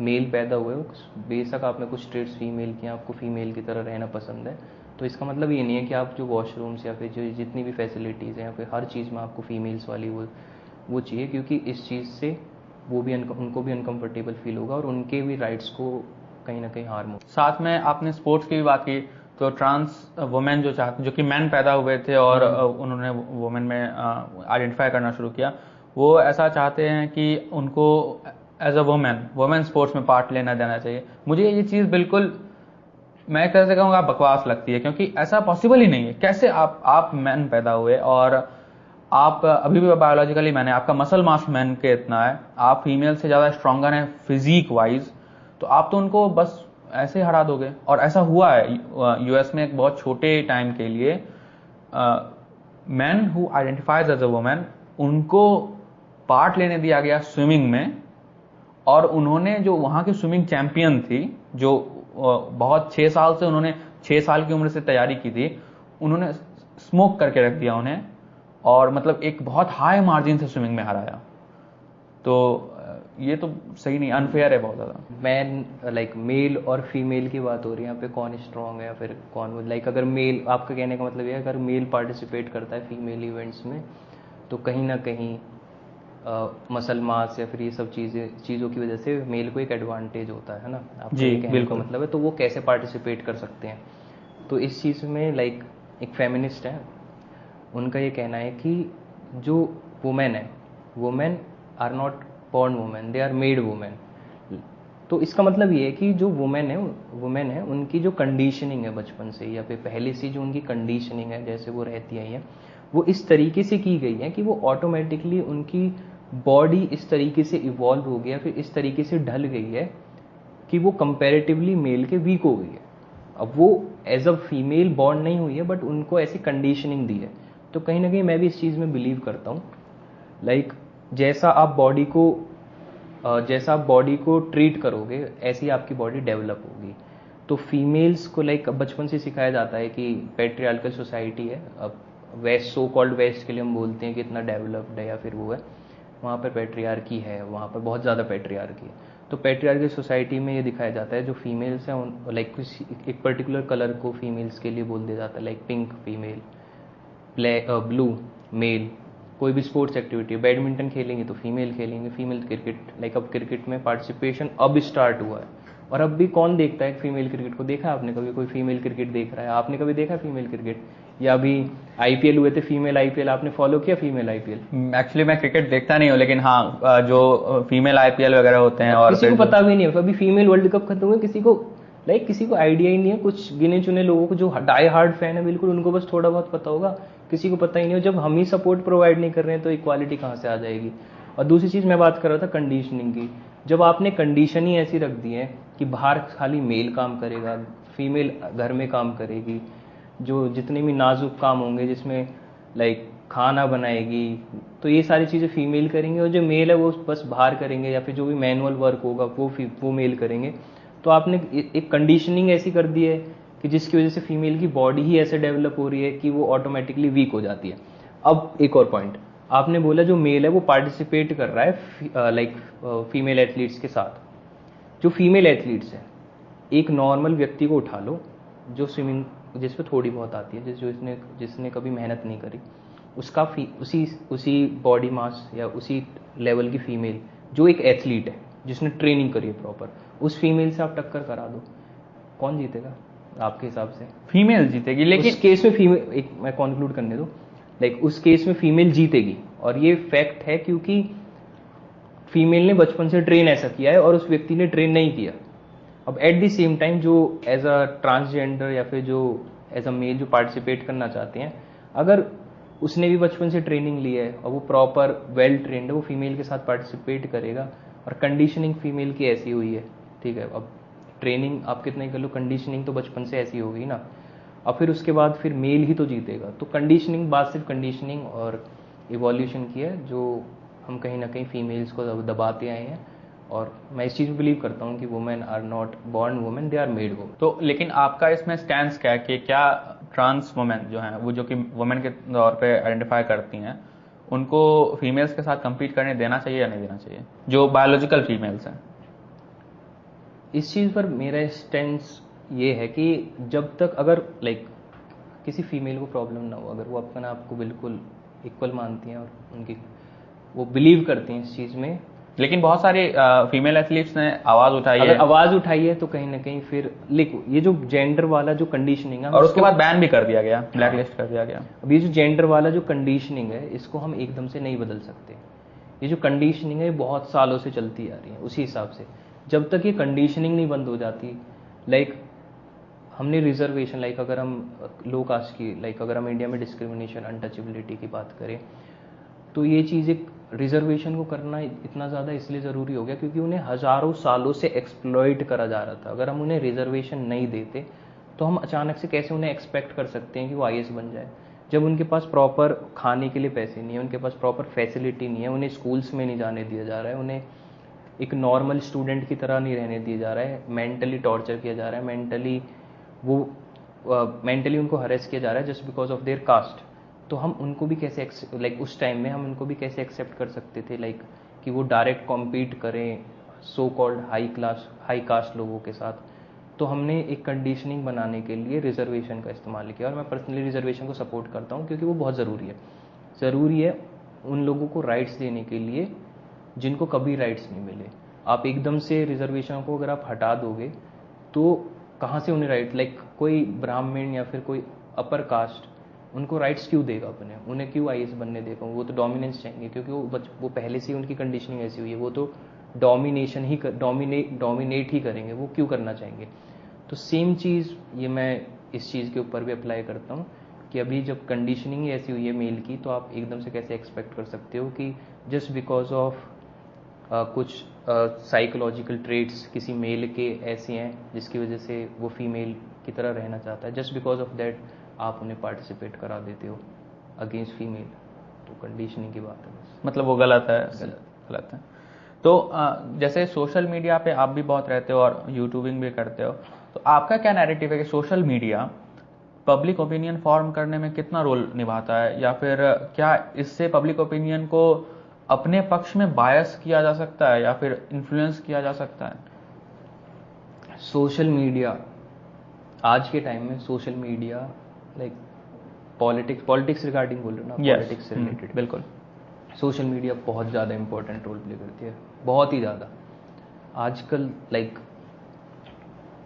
मेल पैदा हुए हो, बेशक आप में कुछ ट्रेड्स फीमेल की, आपको फीमेल की तरह रहना पसंद है, तो इसका मतलब ये नहीं है कि आप जो वॉशरूम्स या फिर जो जितनी भी फैसिलिटीज़ हैं या फिर हर चीज़ में आपको फीमेल्स वाली वो चाहिए, क्योंकि इस चीज़ से वो भी उनको भी अनकंफर्टेबल फील होगा और उनके भी राइट्स को कहीं ना कहीं हार्म होगा। साथ में आपने स्पोर्ट्स की भी बात की, तो ट्रांस वुमेन जो कि मैन पैदा हुए थे और उन्होंने वुमेन में आइडेंटिफाई करना शुरू किया, वो ऐसा चाहते हैं कि उनको एज अ वुमेन स्पोर्ट्स में पार्ट लेना देना चाहिए। मुझे ये चीज़ बिल्कुल, मैं एक तरह से कहूँगा, बकवास लगती है, क्योंकि ऐसा पॉसिबल ही नहीं है। कैसे आप मैन पैदा हुए और आप अभी भी बायोलॉजिकली मैन है, आपका मसल मास मैन के इतना है, आप फीमेल से ज़्यादा स्ट्रॉन्गर हैं फिजिक वाइज, तो आप तो उनको बस ऐसे हरा दोगे। और ऐसा हुआ है यूएस में एक बहुत छोटे टाइम के लिए, man who identifies as a women, उनको पार्ट लेने दिया गया स्विमिंग में, और उन्होंने जो वहाँ की स्विमिंग चैंपियन थी, जो बहुत 6 साल से उन्होंने 6 साल की उम्र से तैयारी की थी, उन्होंने स्मोक करके रख दिया उन्हें, और मतलब एक बहुत हाई मार्जिन से स्विमिंग में हराया। तो ये तो सही नहीं, अनफेयर है बहुत ज़्यादा। मैन लाइक मेल और फीमेल की बात हो रही है यहाँ पे, कौन स्ट्रांग है या फिर कौन, लाइक अगर मेल, आपका कहने का मतलब ये है अगर मेल पार्टिसिपेट करता है फीमेल इवेंट्स में, तो कहीं ना कहीं मसल मास या फिर ये सब चीज़ों की वजह से मेल को एक एडवांटेज होता है ना, आपका जी, कहने का बिल्कुल। मतलब है। तो वो कैसे पार्टिसिपेट कर सकते हैं, तो इस चीज़ में लाइक एक फेमिनिस्ट है, उनका ये कहना है कि जो वुमेन है, women are not born women, they are made women. तो इसका मतलब ये है कि जो वुमेन है उनकी जो कंडीशनिंग है बचपन से या फिर पहले से जो उनकी कंडीशनिंग है, जैसे वो रहती आई है, वो इस तरीके से की गई है कि वो ऑटोमेटिकली उनकी बॉडी इस तरीके से इवॉल्व हो गया, फिर इस तरीके से ढल गई है कि वो कंपैरेटिवली मेल के वीक हो गई है। अब वो एज अ फीमेल बॉर्न नहीं हुई है, बट उनको ऐसी कंडीशनिंग दी है। तो कहीं ना कहीं मैं भी इस चीज़ में बिलीव करता हूँ, लाइक जैसा आप बॉडी को ट्रीट करोगे, ऐसी आपकी बॉडी डेवलप होगी। तो फीमेल्स को लाइक बचपन से सिखाया जाता है कि पैट्रियार्कल सोसाइटी है, अब वेस्ट, सो कॉल्ड वेस्ट के लिए हम बोलते हैं कि इतना डेवलप्ड है या फिर वो है, वहाँ पर पैट्रियार्की है, वहाँ पर बहुत ज़्यादा पैट्रियार्की है। तो पैट्रियार्कल सोसाइटी में ये दिखाया जाता है जो फीमेल्स हैं, लाइक एक पर्टिकुलर कलर को फीमेल्स के लिए बोल दिया जाता है, like pink female, blue male. कोई भी स्पोर्ट्स एक्टिविटी, बैडमिंटन खेलेंगे तो फीमेल खेलेंगे, फीमेल क्रिकेट, लाइक अब क्रिकेट में पार्टिसिपेशन अब स्टार्ट हुआ है, और अब भी कौन देखता है फीमेल क्रिकेट को? देखा आपने कभी कोई फीमेल क्रिकेट देख रहा है? आपने कभी देखा फीमेल क्रिकेट? या अभी आईपीएल हुए थे, फीमेल आईपीएल, आपने फॉलो किया फीमेल आईपीएल? एक्चुअली मैं क्रिकेट देखता नहीं हूँ, लेकिन हाँ, जो फीमेल आईपीएल वगैरह होते हैं, और किसी को पता भी नहीं है अभी फीमेल वर्ल्ड कप खत्म हुए, किसी को आइडिया ही नहीं है। कुछ गिने चुने लोगों को जो डाई हार्ड फैन है बिल्कुल, उनको बस थोड़ा बहुत पता होगा, किसी को पता ही नहीं हो। जब हम ही सपोर्ट प्रोवाइड नहीं कर रहे हैं तो इक्वालिटी कहाँ से आ जाएगी? और दूसरी चीज़ मैं बात कर रहा था कंडीशनिंग की, जब आपने कंडीशन ही ऐसी रख दी है कि बाहर खाली मेल काम करेगा, फीमेल घर में काम करेगी, जो जितने भी नाजुक काम होंगे जिसमें लाइक खाना बनाएगी, तो ये सारी चीज़ें फीमेल करेंगे, और जो मेल है वो बस बाहर करेंगे, या फिर जो भी मैनुअल वर्क होगा वो मेल करेंगे। तो आपने एक कंडीशनिंग ऐसी कर दी है कि जिसकी वजह से फीमेल की बॉडी ही ऐसे डेवलप हो रही है कि वो ऑटोमेटिकली वीक हो जाती है। अब एक और पॉइंट, आपने बोला जो मेल है वो पार्टिसिपेट कर रहा है लाइक फीमेल एथलीट्स के साथ। जो फीमेल एथलीट्स हैं, एक नॉर्मल व्यक्ति को उठा लो जो स्विमिंग जिस पे थोड़ी बहुत आती है, जिसने कभी मेहनत नहीं करी, उसका उसी बॉडी मास या उसी लेवल की फीमेल जो एक एथलीट है जिसने ट्रेनिंग करी है प्रॉपर, उस फीमेल से आप टक्कर करा दो, कौन जीतेगा आपके हिसाब से? फीमेल जीतेगी। लेकिन उस केस में फीमेल, एक मैं कंक्लूड करने दो, लाइक उस केस में फीमेल जीतेगी, और ये फैक्ट है क्योंकि फीमेल ने बचपन से ट्रेन ऐसा किया है और उस व्यक्ति ने ट्रेन नहीं किया। अब एट द सेम टाइम जो एज अ ट्रांसजेंडर या फिर जो एज अ मेल जो पार्टिसिपेट करना चाहते हैं, अगर उसने भी बचपन से ट्रेनिंग ली है और वो प्रॉपर वेल ट्रेंड है, वो फीमेल के साथ पार्टिसिपेट करेगा। और कंडीशनिंग फीमेल की ऐसी हुई है, ठीक है, अब ट्रेनिंग आप कितना ही कर लो, कंडीशनिंग तो बचपन से ऐसी होगी ना, और फिर उसके बाद फिर मेल ही तो जीतेगा। तो कंडीशनिंग, बात सिर्फ कंडीशनिंग और इवोल्यूशन की है, जो हम कहीं ना कहीं फीमेल्स को दबाते आए हैं। और मैं इस चीज़ में बिलीव करता हूँ कि women are not born women, they are made women. तो लेकिन आपका इसमें स्टैंड क्या है कि क्या ट्रांस वुमेन जो हैं, वो जो कि वुमेन के तौर पे आइडेंटिफाई करती हैं, उनको फीमेल्स के साथ compete करने देना चाहिए या नहीं देना चाहिए, जो बायोलॉजिकल फीमेल्स हैं? इस चीज़ पर मेरा स्टैंस ये है कि जब तक अगर लाइक किसी फीमेल को प्रॉब्लम ना हो, अगर वो अपने आप को बिल्कुल इक्वल मानती हैं और उनकी वो बिलीव करती हैं इस चीज़ में। लेकिन बहुत सारे फीमेल एथलीट्स ने आवाज उठाई है, अगर आवाज़ उठाई है तो कहीं ना कहीं फिर लिखो, ये जो जेंडर वाला जो कंडीशनिंग है, और उसके बाद बैन भी कर दिया गया, ब्लैक लिस्ट कर दिया गया। अब ये जो जेंडर वाला जो कंडीशनिंग है, इसको हम एकदम से नहीं बदल सकते। ये जो कंडीशनिंग है ये बहुत सालों से चलती आ रही है। उसी हिसाब से जब तक ये कंडीशनिंग नहीं बंद हो जाती, लाइक हमने रिजर्वेशन, लाइक अगर हम लो कास्ट की, लाइक अगर हम इंडिया में डिस्क्रिमिनेशन, अनटचेबिलिटी की बात करें, तो ये चीज़ एक रिजर्वेशन को करना इतना ज़्यादा इसलिए ज़रूरी हो गया क्योंकि उन्हें हज़ारों सालों से एक्सप्लॉइट करा जा रहा था। अगर हम उन्हें रिजर्वेशन नहीं देते तो हम अचानक से कैसे उन्हें एक्सपेक्ट कर सकते हैं कि वो आईएएस बन जाए, जब उनके पास प्रॉपर खाने के लिए पैसे नहीं है, उनके पास प्रॉपर फैसिलिटी नहीं है, उन्हें स्कूल्स में नहीं जाने दिया जा रहा है, उन्हें एक नॉर्मल स्टूडेंट की तरह नहीं रहने दिया जा रहा है, मेंटली टॉर्चर किया जा रहा है, मेंटली उनको हरेस किया जा रहा है just because of their caste. तो हम उनको भी कैसे लाइक उस टाइम में हम उनको भी कैसे एक्सेप्ट कर सकते थे, लाइक कि वो डायरेक्ट कॉम्पीट करें सो कॉल्ड हाई कास्ट लोगों के साथ। तो हमने एक कंडीशनिंग बनाने के लिए रिजर्वेशन का इस्तेमाल किया, और मैं पर्सनली रिजर्वेशन को सपोर्ट करता हूँ क्योंकि वो बहुत ज़रूरी है उन लोगों को राइट्स देने के लिए जिनको कभी राइट्स नहीं मिले। आप एकदम से रिजर्वेशन को अगर आप हटा दोगे तो कहाँ से उन्हें राइट, लाइक कोई ब्राह्मण या फिर कोई अपर कास्ट उनको राइट्स क्यों देगा अपने, उन्हें क्यों आईएएस बनने देगा? वो तो डोमिनेंस चाहेंगे क्योंकि वो पहले से ही उनकी कंडीशनिंग ऐसी हुई है, वो तो डोमिनेट ही करेंगे, वो क्यों करना चाहेंगे? तो सेम चीज़ ये मैं इस चीज़ के ऊपर भी अप्लाई करता हूँ कि अभी जब कंडीशनिंग ऐसी हुई है मेल की, तो आप एकदम से कैसे एक्सपेक्ट कर सकते हो कि जस्ट बिकॉज ऑफ कुछ साइकोलॉजिकल ट्रेट्स किसी मेल के ऐसे हैं जिसकी वजह से वो फीमेल की तरह रहना चाहता है, जस्ट बिकॉज ऑफ दैट आप उन्हें पार्टिसिपेट करा देते हो अगेंस्ट फीमेल। तो कंडीशनिंग की बात है बस। मतलब वो गलत है, गलत है। तो जैसे सोशल मीडिया पे आप भी बहुत रहते हो और यूट्यूबिंग भी करते हो, तो आपका क्या नैरेटिव है कि social media public opinion form करने में कितना रोल निभाता है, या फिर क्या इससे पब्लिक ओपिनियन को अपने पक्ष में बायस किया जा सकता है या फिर इन्फ्लुएंस किया जा सकता है? सोशल मीडिया आज के टाइम में, social media like politics regarding बोल रहे हो ना, पॉलिटिक्स से रिलेटेड, बिल्कुल सोशल मीडिया बहुत ज़्यादा इंपॉर्टेंट रोल प्ले करती है, बहुत ही ज़्यादा। आजकल लाइक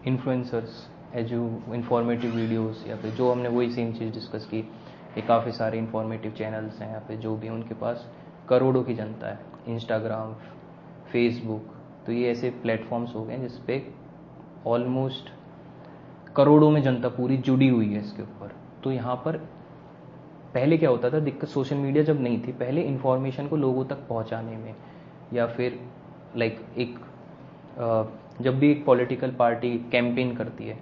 इन्फ्लुएंसर्स जो इंफॉर्मेटिव वीडियोस, या फिर जो हमने वही सेम चीज़ डिस्कस की, ये काफ़ी सारे इंफॉर्मेटिव चैनल्स हैं, या फिर जो भी उनके पास करोड़ों की जनता है, इंस्टाग्राम, फेसबुक, तो ये ऐसे प्लेटफॉर्म्स हो गए जिस पे ऑलमोस्ट करोड़ों में जनता पूरी जुड़ी हुई है इसके ऊपर। तो यहाँ पर पहले क्या होता था दिक्कत, सोशल मीडिया जब नहीं थी, पहले इन्फॉर्मेशन को लोगों तक पहुँचाने में, या फिर लाइक जब भी एक पॉलिटिकल पार्टी कैंपेन करती है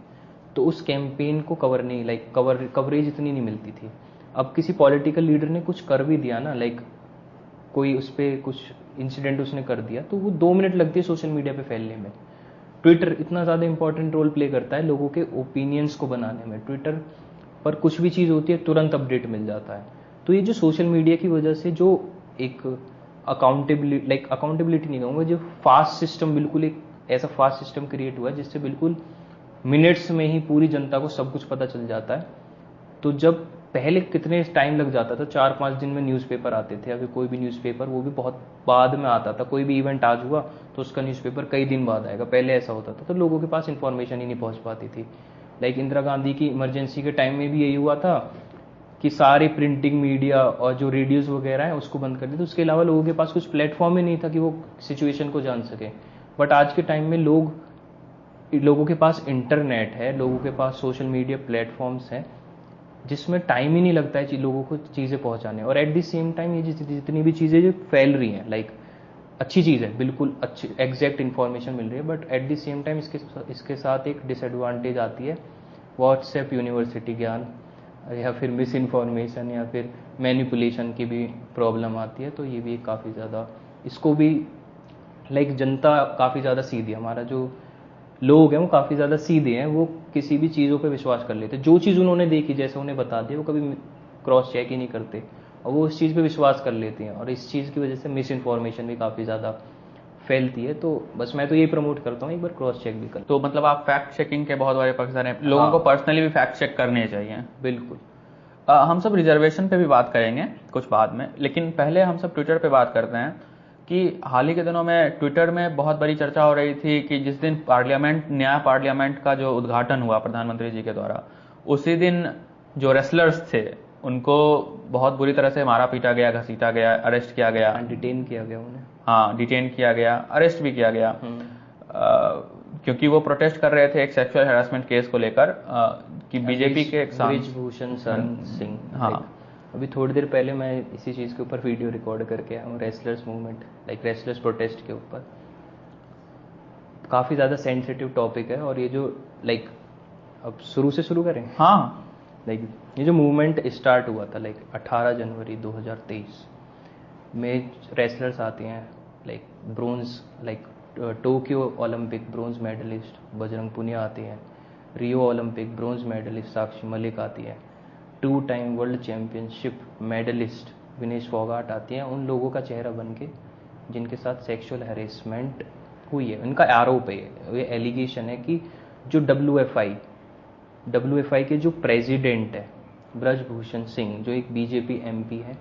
तो उस कैंपेन को कवरेज इतनी नहीं मिलती थी। अब किसी पॉलिटिकल लीडर ने कुछ कर भी दिया ना, लाइक कोई उस पर कुछ इंसिडेंट उसने कर दिया, तो वो 2 मिनट लगती है सोशल मीडिया पे फैलने में। ट्विटर इतना ज़्यादा इंपॉर्टेंट रोल प्ले करता है लोगों के ओपिनियंस को बनाने में। ट्विटर पर कुछ भी चीज़ होती है तुरंत अपडेट मिल जाता है। तो ये जो सोशल मीडिया की वजह से जो एक अकाउंटेबिलिटी नहीं कहूँगा, जो फास्ट सिस्टम, बिल्कुल एक ऐसा फास्ट सिस्टम क्रिएट हुआ है जिससे बिल्कुल मिनट्स में ही पूरी जनता को सब कुछ पता चल जाता है। तो जब पहले कितने टाइम लग जाता था, 4-5 दिन में न्यूज़पेपर आते थे, या फिर कोई भी न्यूज़पेपर, वो भी बहुत बाद में आता था। कोई भी इवेंट आज हुआ तो उसका न्यूज़पेपर कई दिन बाद आएगा, पहले ऐसा होता था। तो लोगों के पास इंफॉर्मेशन ही नहीं पहुंच पाती थी। लाइक इंदिरा गांधी की इमरजेंसी के टाइम में भी यही हुआ था कि सारी प्रिंटिंग मीडिया और जो रेडियोज़ वगैरह है उसको बंद कर दिया। तो उसके अलावा लोगों के पास कुछ प्लेटफॉर्म ही नहीं था कि वो सिचुएशन को जान सके। बट आज के टाइम में लोगों के पास इंटरनेट है, लोगों के पास सोशल मीडिया प्लेटफॉर्म्स हैं, जिसमें टाइम ही नहीं लगता है लोगों को चीज़ें पहुंचाने। और एट द सेम टाइम ये जितनी भी चीज़ें जो फैल रही हैं, लाइक अच्छी चीज़ है, बिल्कुल अच्छी एग्जैक्ट इन्फॉर्मेशन मिल रही है, but at the same time इसके साथ एक डिसएडवांटेज आती है, व्हाट्सएप यूनिवर्सिटी ज्ञान, या फिर मिस इन्फॉर्मेशन, या फिर मैनिपुलेशन की भी प्रॉब्लम आती है। तो ये भी काफ़ी ज़्यादा, इसको भी लाइक जनता काफ़ी ज़्यादा सीधी, हमारा जो लोग हैं वो काफ़ी ज़्यादा सीधे हैं, वो किसी भी चीज़ों पे विश्वास कर लेते हैं। जो चीज़ उन्होंने देखी, जैसे उन्हें बता दिया, वो कभी क्रॉस चेक ही नहीं करते और वो उस चीज़ पे विश्वास कर लेते हैं। और इस चीज़ की वजह से मिस इन्फॉर्मेशन भी काफ़ी ज़्यादा फैलती है। तो बस मैं तो यही प्रमोट करता हूँ, एक बार क्रॉस चेक भी कर। तो मतलब आप फैक्ट चेकिंग के बहुत बड़े पक्षधर हैं, लोगों को पर्सनली भी फैक्ट चेक करने चाहिए। बिल्कुल। हम सब रिजर्वेशन पे भी बात करेंगे कुछ बाद में, लेकिन पहले हम सब ट्विटर पे बात करते हैं कि हाल ही के दिनों में ट्विटर में बहुत बड़ी चर्चा हो रही थी कि जिस दिन नया पार्लियामेंट का जो उद्घाटन हुआ प्रधानमंत्री जी के द्वारा, उसी दिन जो रेसलर्स थे उनको बहुत बुरी तरह से मारा पीटा गया, घसीटा गया, अरेस्ट किया गया, डिटेन किया गया उन्हें। हाँ, डिटेन किया गया, अरेस्ट भी किया गया, क्योंकि वो प्रोटेस्ट कर रहे थे एक सेक्सुअल हैरेसमेंट केस को लेकर कि बीजेपी के ब्रिजभूषण शरण सिंह। हाँ, अभी थोड़ी देर पहले मैं इसी चीज़ के ऊपर वीडियो रिकॉर्ड करके आया हूँ, wrestlers movement, like wrestlers protest के ऊपर। काफ़ी ज़्यादा सेंसिटिव टॉपिक है। और ये जो लाइक, अब शुरू से शुरू करें? हाँ, लाइक ये जो मूवमेंट स्टार्ट हुआ था लाइक 18 जनवरी 2023 में, रेसलर्स आते हैं, like bronze, like Tokyo Olympic bronze medalist Bajrang Punia आते हैं, Rio Olympic bronze medalist Sakshi Malik आती है, 2 time world championship medalist Vinesh Phogat आती हैं। उन लोगों का चेहरा बन के जिनके साथ सेक्सुअल हैरेसमेंट हुई है, उनका आरोप है, ये एलिगेशन है कि जो WFI के जो प्रेसिडेंट है ब्रजभूषण सिंह, जो एक बीजेपी MP है,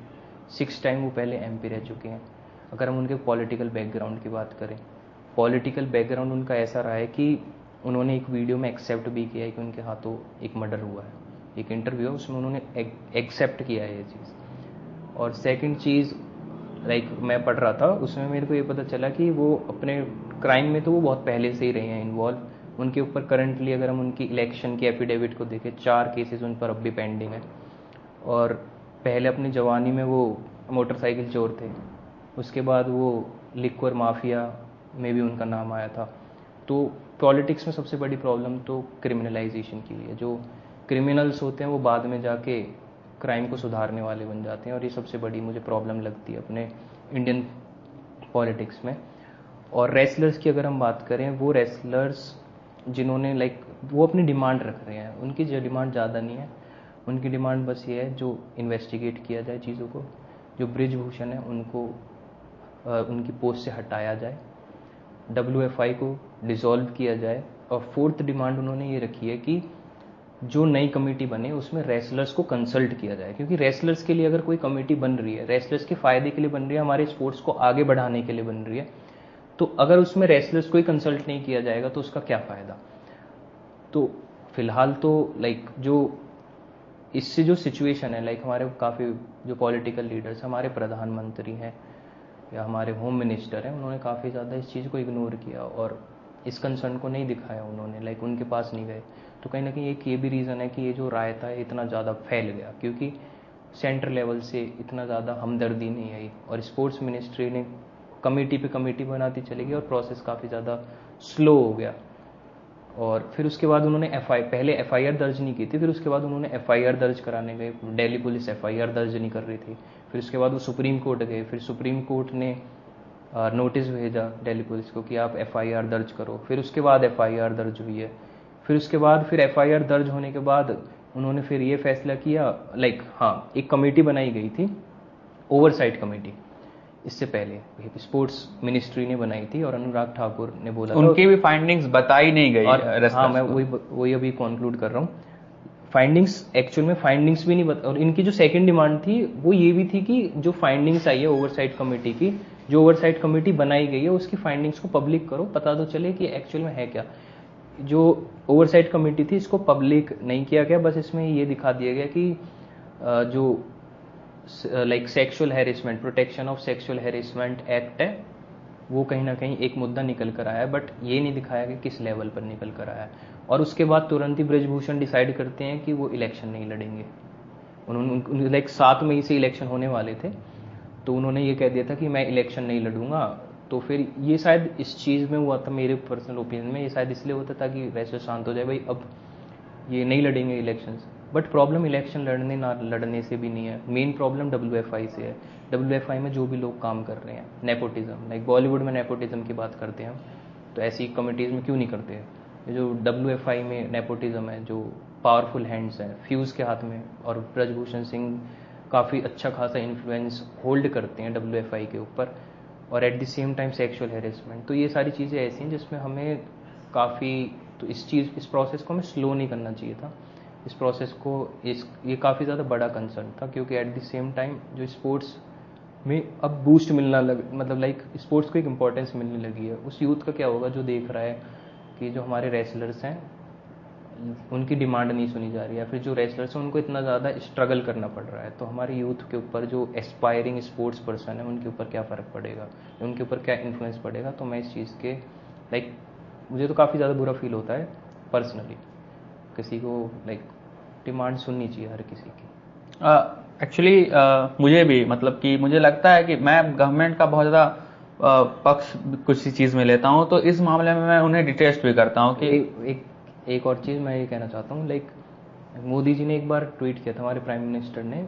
6 टाइम वो पहले MP रह चुके हैं। अगर हम उनके पॉलिटिकल बैकग्राउंड की बात करें, पॉलिटिकल बैकग्राउंड उनका ऐसा रहा है कि उन्होंने एक वीडियो में एक्सेप्ट भी किया है कि उनके हाथों एक मर्डर हुआ है। एक इंटरव्यू है, उसमें उन्होंने एक्सेप्ट किया है ये चीज़। और सेकंड चीज़, लाइक मैं पढ़ रहा था, उसमें मेरे को ये पता चला कि वो अपने क्राइम में तो वो बहुत पहले से ही रहे हैं इन्वॉल्व। उनके ऊपर करंटली अगर हम उनकी इलेक्शन की एफिडेविट को देखें, 4 केसेस उन पर अब भी पेंडिंग है। और पहले अपनी जवानी में वो मोटरसाइकिल चोर थे, उसके बाद वो लिक्वर माफिया में भी उनका नाम आया था। तो पॉलिटिक्स में सबसे बड़ी प्रॉब्लम तो क्रिमिनलाइजेशन की है। जो क्रिमिनल्स होते हैं वो बाद में जाके क्राइम को सुधारने वाले बन जाते हैं, और ये सबसे बड़ी मुझे प्रॉब्लम लगती है अपने इंडियन पॉलिटिक्स में। और रेसलर्स की अगर हम बात करें, वो रेसलर्स जिन्होंने लाइक वो अपनी डिमांड रख रहे हैं, उनकी जो डिमांड ज़्यादा नहीं है, उनकी डिमांड बस ये है जो इन्वेस्टिगेट किया जाए चीज़ों को, जो ब्रिजभूषण है उनको उनकी पोस्ट से हटाया जाए, WFI को डिसॉल्व किया जाए। और 4th डिमांड उन्होंने ये रखी है कि जो नई कमेटी बने उसमें रेसलर्स को कंसल्ट किया जाए, क्योंकि रेसलर्स के लिए अगर कोई कमेटी बन रही है, रेसलर्स के फ़ायदे के लिए बन रही है, हमारे स्पोर्ट्स को आगे बढ़ाने के लिए बन रही है, तो अगर उसमें रेसलर्स को ही कंसल्ट नहीं किया जाएगा तो उसका क्या फ़ायदा। तो फिलहाल तो लाइक जो इससे जो सिचुएशन है, लाइक हमारे काफ़ी जो पॉलिटिकल लीडर्स, हमारे प्रधानमंत्री हैं या हमारे होम मिनिस्टर हैं, उन्होंने काफ़ी ज़्यादा इस चीज़ को इग्नोर किया और इस कंसर्न को नहीं दिखाया उन्होंने, लाइक उनके पास नहीं गए। तो कहीं ना कहीं एक ये भी रीज़न है कि ये जो रायता है इतना ज़्यादा फैल गया, क्योंकि सेंट्रल लेवल से इतना ज़्यादा हमदर्दी नहीं आई, और स्पोर्ट्स मिनिस्ट्री ने कमेटी पे कमेटी बनाती चली गई और प्रोसेस काफ़ी ज़्यादा स्लो हो गया। और फिर उसके बाद उन्होंने पहले FIR दर्ज नहीं की थी, फिर उसके बाद उन्होंने FIR दर्ज कराने गए, दिल्ली पुलिस FIR दर्ज नहीं कर रही थी, फिर उसके बाद वो सुप्रीम कोर्ट गए, फिर सुप्रीम कोर्ट ने नोटिस भेजा दिल्ली पुलिस को कि आप FIR दर्ज करो, फिर उसके बाद FIR दर्ज हुई है, फिर उसके बाद फिर FIR दर्ज होने के बाद उन्होंने फिर ये फैसला किया, हाँ, एक कमेटी बनाई गई थी, ओवरसाइट कमेटी, इससे पहले स्पोर्ट्स मिनिस्ट्री ने बनाई थी और अनुराग ठाकुर ने बोला उनकी भी फाइंडिंग्स बताई नहीं गई। और हाँ, मैं वही अभी कंक्लूड कर रहा हूँ। फाइंडिंग्स एक्चुअल में फाइंडिंग्स भी नहीं बता, और इनकी जो सेकंड डिमांड थी वो ये भी थी कि जो फाइंडिंग्स आई है ओवरसाइट कमेटी की, जो ओवरसाइट कमेटी बनाई गई है उसकी फाइंडिंग्स को पब्लिक करो, पता तो चले कि एक्चुअल में है क्या। जो ओवरसाइट कमेटी थी इसको पब्लिक नहीं किया गया, बस इसमें ये दिखा दिया गया कि जो sexual harassment, protection of sexual harassment act है, वो कहीं ना कहीं एक मुद्दा निकल कर आया है, बट ये नहीं दिखाया कि किस लेवल पर निकल कर आया है। और उसके बाद तुरंत ही ब्रजभूषण डिसाइड करते हैं कि वो इलेक्शन नहीं लड़ेंगे। उन्होंने 7 मई से इलेक्शन होने वाले थे, तो उन्होंने ये कह दिया था कि मैं इलेक्शन नहीं लड़ूंगा। तो फिर ये शायद इस चीज़ में हुआ था, मेरे पर्सनल ओपिनियन में ये शायद इसलिए होता था कि वैसे शांत हो जाए, भाई अब ये नहीं लड़ेंगे इलेक्शंस। बट प्रॉब्लम इलेक्शन लड़ने ना लड़ने से भी नहीं है, मेन प्रॉब्लम WFI से है। WFI में जो भी लोग काम कर रहे हैं, नेपोटिज्म, लाइक बॉलीवुड में नेपोटिज्म की बात करते हैं हम, तो ऐसी कमिटीज़ में क्यों नहीं करते हैं? जो WFI में नेपोटिज्म है, जो पावरफुल हैंड्स हैं फ्यूज़ के हाथ में, और ब्रजभूषण सिंह काफ़ी अच्छा खासा इन्फ्लुएंस होल्ड करते हैं WFI के ऊपर, और at the same time sexual harassment. तो ये सारी चीज़ें ऐसी हैं जिसमें हमें काफ़ी, तो इस प्रोसेस को हमें स्लो नहीं करना चाहिए था। इस प्रोसेस को ये काफ़ी ज़्यादा बड़ा कंसर्न था, क्योंकि एट द सेम टाइम जो स्पोर्ट्स में अब बूस्ट मिलना मतलब स्पोर्ट्स को एक इम्पोर्टेंस मिलने लगी है। उस यूथ का क्या होगा जो देख रहा है कि जो हमारे रेसलर्स हैं उनकी डिमांड नहीं सुनी जा रही है, फिर जो रेसलर्स हैं उनको इतना ज़्यादा स्ट्रगल करना पड़ रहा है, तो हमारे यूथ के ऊपर, जो एस्पायरिंग स्पोर्ट्स पर्सन है, उनके ऊपर क्या फ़र्क पड़ेगा, उनके ऊपर क्या इन्फ्लुएंस पड़ेगा। तो मैं इस चीज़ के मुझे तो काफ़ी ज़्यादा बुरा फील होता है पर्सनली। किसी को डिमांड सुननी चाहिए हर किसी की। एक्चुअली मुझे भी, मतलब कि मुझे लगता है कि मैं गवर्नमेंट का बहुत ज़्यादा पक्ष कुछ चीज़ में लेता हूँ, तो इस मामले में मैं उन्हें डिटेस्ट भी करता हूँ कि एक और चीज़ मैं ये कहना चाहता हूँ, मोदी जी ने एक बार ट्वीट किया था, हमारे प्राइम मिनिस्टर ने,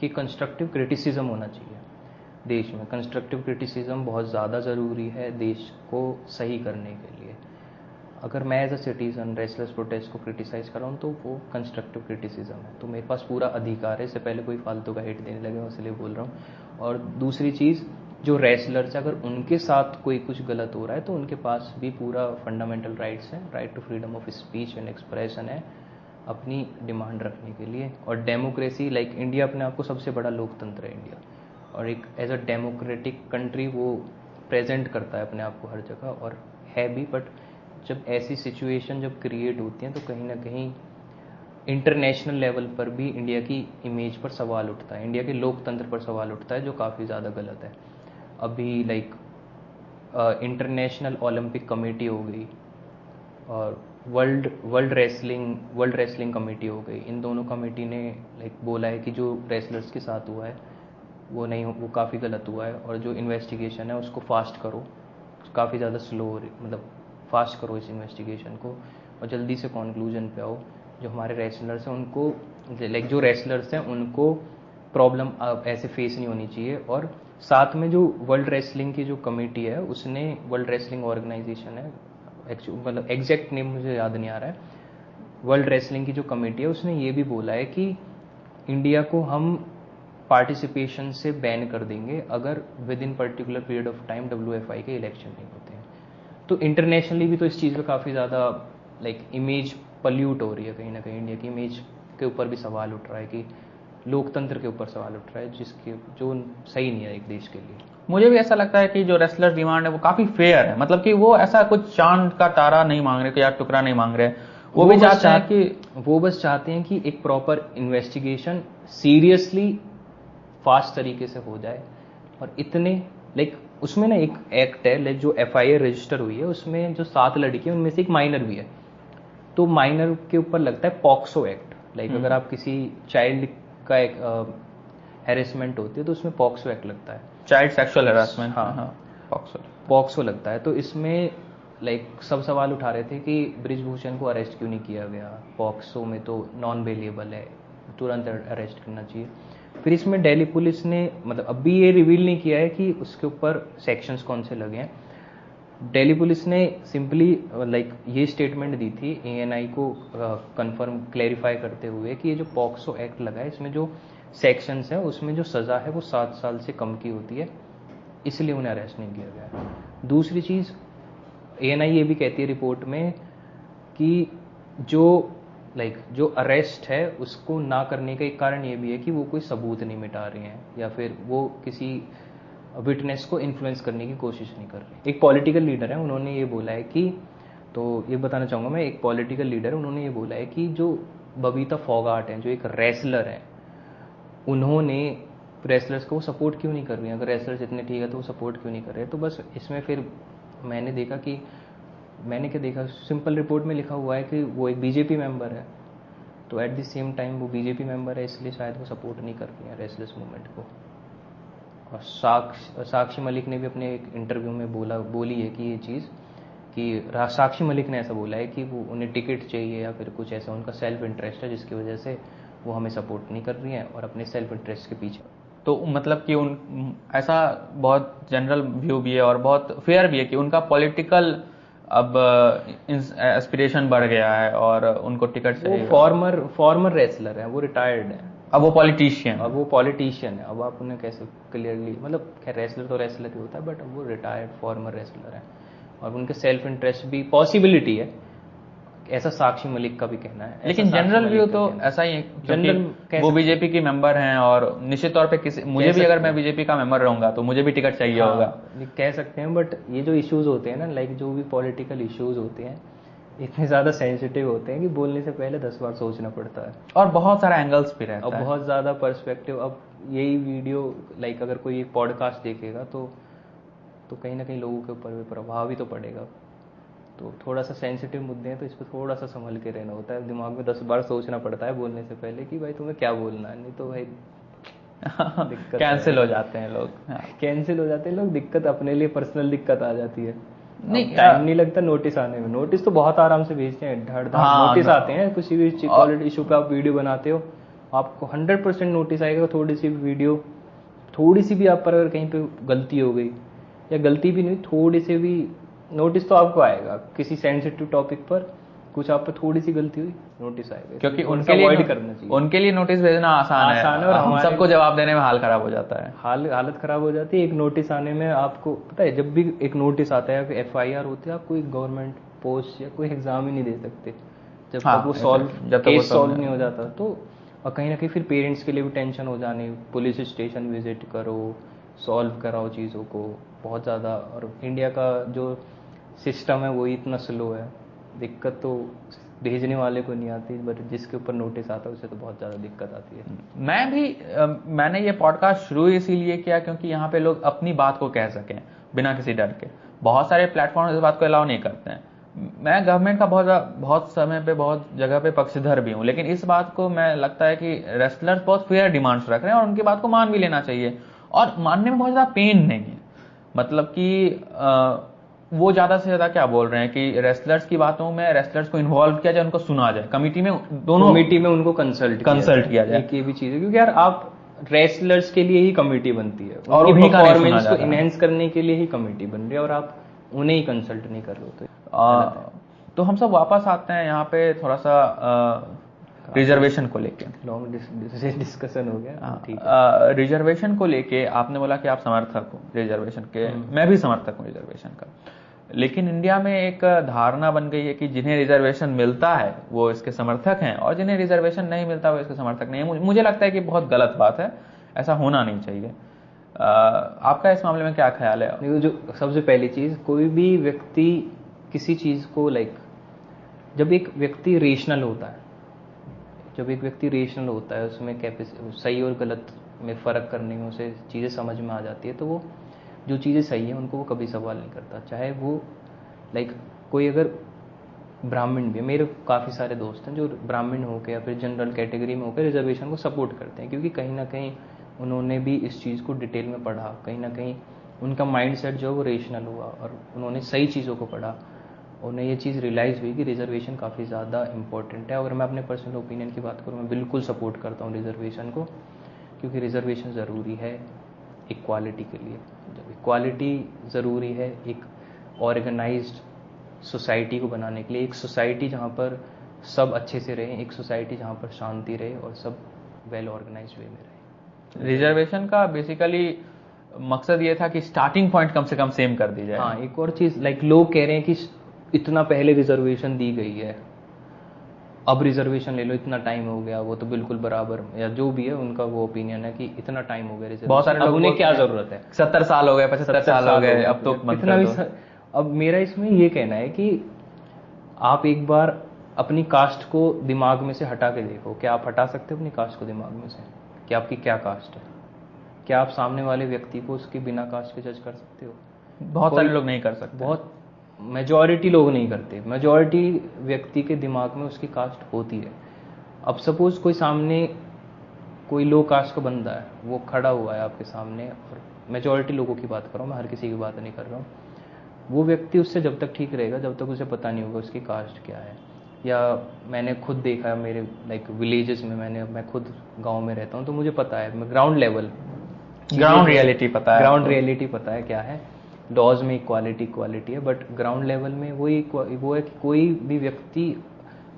कि कंस्ट्रक्टिव क्रिटिसिज्म होना चाहिए देश में। कंस्ट्रक्टिव क्रिटिसिज्म बहुत ज़्यादा ज़रूरी है देश को सही करने के लिए। अगर मैं as a citizen wrestlers protest को क्रिटिसाइज कर रहा हूँ तो वो कंस्ट्रक्टिव क्रिटिसिज्म है, तो मेरे पास पूरा अधिकार है। इससे पहले कोई फालतू का हेट देने लगे, मैं इसलिए बोल रहा हूँ। और दूसरी चीज़, जो रेसलर्स अगर उनके साथ कोई कुछ गलत हो रहा है तो उनके पास भी पूरा फंडामेंटल राइट्स हैं, right to freedom of speech and expression है अपनी डिमांड रखने के लिए। और डेमोक्रेसी, इंडिया अपने आप को सबसे बड़ा लोकतंत्र है इंडिया, और एक एज अ डेमोक्रेटिक कंट्री वो प्रेजेंट करता है अपने आप को हर जगह, और है भी। बट जब ऐसी सिचुएशन जब क्रिएट होती हैं तो कहीं ना कहीं इंटरनेशनल लेवल पर भी इंडिया की इमेज पर सवाल उठता है, इंडिया के लोकतंत्र पर सवाल उठता है, जो काफ़ी ज़्यादा गलत है। अभी इंटरनेशनल ओलंपिक कमेटी हो गई और वर्ल्ड रेसलिंग कमेटी हो गई, इन दोनों कमेटी ने बोला है कि जो रेसलर्स के साथ हुआ है वो काफ़ी गलत हुआ है, और जो इन्वेस्टिगेशन है उसको फास्ट करो, काफ़ी ज़्यादा स्लो हो रही, मतलब फास्ट करो इस इन्वेस्टिगेशन को और जल्दी से कंक्लूजन पे आओ। जो हमारे रेसलर्स हैं उनको, जो रेसलर्स हैं उनको प्रॉब्लम ऐसे फेस नहीं होनी चाहिए। और साथ में जो वर्ल्ड रेसलिंग की जो कमेटी है, उसने, वर्ल्ड रेसलिंग ऑर्गेनाइजेशन है, मतलब एग्जैक्ट नेम मुझे याद नहीं आ रहा है, वर्ल्ड रेसलिंग की जो कमेटी है उसने ये भी बोला है कि इंडिया को हम पार्टिसिपेशन से बैन कर देंगे अगर with in particular period of time WFI के इलेक्शन नहीं होते हैं। तो इंटरनेशनली भी तो इस चीज़ पे काफ़ी ज़्यादा इमेज पल्यूट हो रही है, कहीं ना कहीं इंडिया की इमेज के ऊपर भी सवाल उठ रहा है, कि लोकतंत्र के ऊपर सवाल उठ रहा है, जो सही नहीं है एक देश के लिए। मुझे भी ऐसा लगता है कि जो रेसलर डिमांड है वो काफ़ी फेयर है, मतलब कि वो ऐसा कुछ चांद का तारा नहीं मांग रहे, या टुकड़ा नहीं मांग रहे, वो भी चाहते हैं कि, वो बस चाहते हैं कि एक प्रॉपर इन्वेस्टिगेशन सीरियसली फास्ट तरीके से हो जाए। और इतने उसमें ना एक एक्ट है, जो FIR रजिस्टर हुई है, उसमें जो 7 लड़कियां उनमें से एक माइनर भी है, तो माइनर के ऊपर लगता है पॉक्सो एक्ट। अगर आप किसी चाइल्ड का एक हैरेसमेंट होती है तो उसमें पॉक्सो एक्ट लगता है, चाइल्ड सेक्सुअल हैरेसमेंट। हाँ, पॉक्सो लगता है। तो इसमें लाइक सब सवाल उठा रहे थे कि बृजभूषण को अरेस्ट क्यों नहीं किया गया, पॉक्सो में तो नॉन बेलेबल है, तुरंत अरेस्ट करना चाहिए। फिर इसमें दिल्ली पुलिस ने मतलब अभी ये रिवील नहीं किया है कि उसके ऊपर सेक्शंस कौन से लगे हैं। दिल्ली पुलिस ने सिंपली लाइक ये स्टेटमेंट दी थी एएनआई को कंफर्म क्लैरिफाई करते हुए कि ये जो पॉक्सो एक्ट लगा है इसमें जो सेक्शंस है उसमें जो सज़ा है वो 7 साल से कम की होती है, इसलिए उन्हें अरेस्ट नहीं किया गया। दूसरी चीज़ एएनआई ये भी कहती है रिपोर्ट में कि जो अरेस्ट है उसको ना करने का एक कारण ये भी है कि वो कोई सबूत नहीं मिटा रहे हैं या फिर वो किसी विटनेस को इन्फ्लुएंस करने की कोशिश नहीं कर रहे। एक पॉलिटिकल लीडर है, उन्होंने ये बोला है कि, तो ये बताना चाहूँगा मैं, एक पॉलिटिकल लीडर है, उन्होंने ये बोला है कि जो बबीता फोगाट हैं जो एक रेसलर हैं, उन्होंने रेसलर्स को सपोर्ट क्यों नहीं कर रही हैं, अगर रेसलर्स इतने ठीक है तो वो सपोर्ट क्यों नहीं कर रहे हैं। तो बस इसमें फिर मैंने क्या देखा, सिंपल रिपोर्ट में लिखा हुआ है कि वो एक बीजेपी मेंबर है, तो एट द सेम टाइम वो बीजेपी मेंबर है इसलिए शायद वो सपोर्ट नहीं कर रही है रेसलर्स मूवमेंट को। और साक्षी मलिक ने भी अपने एक इंटरव्यू में बोली है कि ये चीज़ कि साक्षी मलिक ने ऐसा बोला है कि वो उन्हें टिकट चाहिए या फिर कुछ ऐसा, उनका सेल्फ इंटरेस्ट है जिसकी वजह से वो हमें सपोर्ट नहीं कर रही हैं और अपने सेल्फ इंटरेस्ट के पीछे। तो मतलब कि उन ऐसा बहुत जनरल व्यू भी है और बहुत फेयर भी है कि उनका पॉलिटिकल अब एस्पिरेशन बढ़ गया है और उनको टिकट चाहिए। वो फॉर्मर रेसलर है, वो रिटायर्ड है, अब वो पॉलिटिशियन है। अब आप उन्हें कैसे क्लियरली, मतलब खैर रेसलर तो रेसलर ही होता है, बट अब वो रिटायर्ड फॉर्मर रेसलर है और उनके सेल्फ इंटरेस्ट भी पॉसिबिलिटी है, ऐसा साक्षी मलिक का भी कहना है। लेकिन जनरल व्यू तो ऐसा ही है क्योंकि वो बीजेपी की मेंबर हैं और निश्चित तौर पे मुझे भी, अगर मैं बीजेपी का मेंबर रहूंगा तो मुझे भी टिकट चाहिए होगा, कह सकते हैं। बट ये जो इश्यूज होते हैं ना, लाइक जो भी पॉलिटिकल इश्यूज होते हैं इतने ज़्यादा सेंसिटिव होते हैं कि बोलने से पहले 10 बार सोचना पड़ता है और बहुत सारा एंगल्स भी रहता है और बहुत ज़्यादा पर्सपेक्टिव। अब यही वीडियो लाइक अगर कोई एक पॉडकास्ट देखेगा तो कहीं ना कहीं लोगों के ऊपर भी प्रभाव ही तो पड़ेगा। तो थोड़ा सा सेंसिटिव मुद्दे हैं तो इस पर थोड़ा सा संभल के रहना होता है, दिमाग में 10 बार सोचना पड़ता है बोलने से पहले कि भाई तुम्हें क्या बोलना है, नहीं तो भाई कैंसिल हो जाते हैं लोग। दिक्कत अपने लिए पर्सनल दिक्कत आ जाती है। नहीं, टाइम नहीं लगता नोटिस आने में, नोटिस तो बहुत आराम से भेजते हैं, नोटिस आते हैं। किसी भी इशू पे आप वीडियो बनाते हो आपको 100% नोटिस आएगा। थोड़ी सी भी आप पर अगर कहीं पे गलती हो गई या गलती भी नहीं, थोड़ी सी भी नोटिस तो आपको आएगा। किसी सेंसिटिव टॉपिक पर कुछ आप पे थोड़ी सी गलती हुई, नोटिस आएगा, क्योंकि उनके लिए नोटिस भेजना आसान है और हम सबको जवाब देने में हाल खराब हो जाता है, हालत खराब हो जाती है। एक नोटिस आने में आपको पता है, जब भी एक नोटिस आता है या FIR होती है, आप कोई गवर्नमेंट पोस्ट या कोई एग्जाम ही नहीं दे सकते जब तक वो केस सॉल्व नहीं हो जाता। तो और कहीं ना कहीं फिर पेरेंट्स के लिए भी टेंशन हो जानी, पुलिस स्टेशन विजिट करो, सॉल्व कराओ चीज़ों को, बहुत ज़्यादा। और इंडिया का जो सिस्टम है वो इतना स्लो है, दिक्कत तो भेजने वाले को नहीं आती, बट जिसके ऊपर नोटिस आता है उसे तो बहुत ज़्यादा दिक्कत आती है। मैंने ये पॉडकास्ट शुरू इसीलिए किया क्योंकि यहाँ पे लोग अपनी बात को कह सकें बिना किसी डर के। बहुत सारे प्लेटफॉर्म इस बात को अलाउ नहीं करते हैं। मैं गवर्नमेंट का बहुत समय पे बहुत जगह पे पक्षधर भी हूँ, लेकिन इस बात को मैं लगता है कि रेसलर्स बहुत फेयर डिमांड्स रख रहे हैं और उनकी बात को मान भी लेना चाहिए और मानने में बहुत ज़्यादा पेन नहीं है। मतलब कि वो ज्यादा से ज्यादा क्या बोल रहे हैं कि रेसलर्स की बातों में रेसलर्स को इन्वॉल्व किया जाए, उनको सुना जाए, कमेटी में उनको कंसल्ट किया जाए। ये भी चीज है क्योंकि यार आप रेसलर्स के लिए ही कमेटी बनती है और उनकी परफॉर्मेंस को इनहेंस करने के लिए ही कमेटी बन रही है और आप उन्हें ही कंसल्ट नहीं कर रहे होते। तो हम सब वापस आते हैं यहाँ पे थोड़ा सा रिजर्वेशन को लेके लॉन्ग डिस्कशन हो गया। ठीक है, रिजर्वेशन को लेके आपने बोला कि आप समर्थक हो रिजर्वेशन के, मैं भी समर्थक हूँ रिजर्वेशन का। लेकिन इंडिया में एक धारणा बन गई है कि जिन्हें रिजर्वेशन मिलता है वो इसके समर्थक हैं और जिन्हें रिजर्वेशन नहीं मिलता वो इसके समर्थक नहीं है। मुझे लगता है कि बहुत गलत बात है, ऐसा होना नहीं चाहिए। आपका इस मामले में क्या ख्याल है? जो सबसे पहली चीज, कोई भी व्यक्ति किसी चीज को जब एक व्यक्ति रेशनल होता है, उसमें सही और गलत में फ़र्क करने में उसे चीज़ें समझ में आ जाती है, तो वो जो चीज़ें सही हैं उनको वो कभी सवाल नहीं करता। चाहे वो कोई अगर ब्राह्मण भी है, मेरे काफ़ी सारे दोस्त हैं जो ब्राह्मण होकर या फिर जनरल कैटेगरी में होकर रिजर्वेशन को सपोर्ट करते हैं, क्योंकि कहीं ना कहीं उन्होंने भी इस चीज़ को डिटेल में पढ़ा, कहीं ना कहीं उनका माइंड सेट जो है वो रेशनल हुआ और उन्होंने सही चीज़ों को पढ़ा। उन्हें ये चीज़ रियलाइज़ हुई कि रिजर्वेशन काफ़ी ज़्यादा इंपॉर्टेंट है। अगर मैं अपने पर्सनल ओपिनियन की बात करूँ, मैं बिल्कुल सपोर्ट करता हूँ रिजर्वेशन को, क्योंकि रिजर्वेशन ज़रूरी है इक्वालिटी के लिए। जब इक्वालिटी ज़रूरी है एक ऑर्गेनाइज्ड सोसाइटी को बनाने के लिए, एक सोसाइटी जहाँ पर सब अच्छे से रहें, एक सोसाइटी जहाँ पर शांति रहे और सब वेल ऑर्गेनाइज्ड वे में रहे। रिजर्वेशन का बेसिकली मकसद ये था कि स्टार्टिंग पॉइंट कम से कम सेम कर दी जाए। हाँ, एक और चीज़, लाइक लोग कह रहे हैं कि इतना पहले रिजर्वेशन दी गई है, अब रिजर्वेशन ले लो, इतना टाइम हो गया, वो तो बिल्कुल बराबर, या जो भी है उनका वो ओपिनियन है कि इतना टाइम हो गया रिजर्वेशन, बहुत सारे लोग उन्हें क्या जरूरत है, 70 साल हो गए, 75 साल हो गए, अब तो मत इतना कर भी दो। अब मेरा इसमें ये कहना है कि आप एक बार अपनी कास्ट को दिमाग में से हटा के देखो। क्या आप हटा सकते हो अपनी कास्ट को दिमाग में से कि आपकी क्या कास्ट है? क्या आप सामने वाले व्यक्ति को उसके बिना कास्ट के जज कर सकते हो? बहुत सारे लोग नहीं कर सकते। बहुत मेजॉरिटी लोग नहीं करते। मेजॉरिटी व्यक्ति के दिमाग में उसकी कास्ट होती है। अब सपोज कोई सामने कोई लो कास्ट का बंदा है, वो खड़ा हुआ है आपके सामने, और मेजॉरिटी लोगों की बात कर रहा हूँ मैं, हर किसी की बात नहीं कर रहा हूँ। वो व्यक्ति उससे जब तक ठीक रहेगा जब तक उसे पता नहीं होगा उसकी कास्ट क्या है। या मैंने खुद देखा है मेरे लाइक विलेजेस में, मैं खुद गांव में रहता हूँ तो मुझे पता है, मैं ग्राउंड लेवल, ग्राउंड रियलिटी पता है, ग्राउंड रियलिटी पता है क्या है। लॉज में इक्वालिटी है, बट ग्राउंड लेवल में वो है कि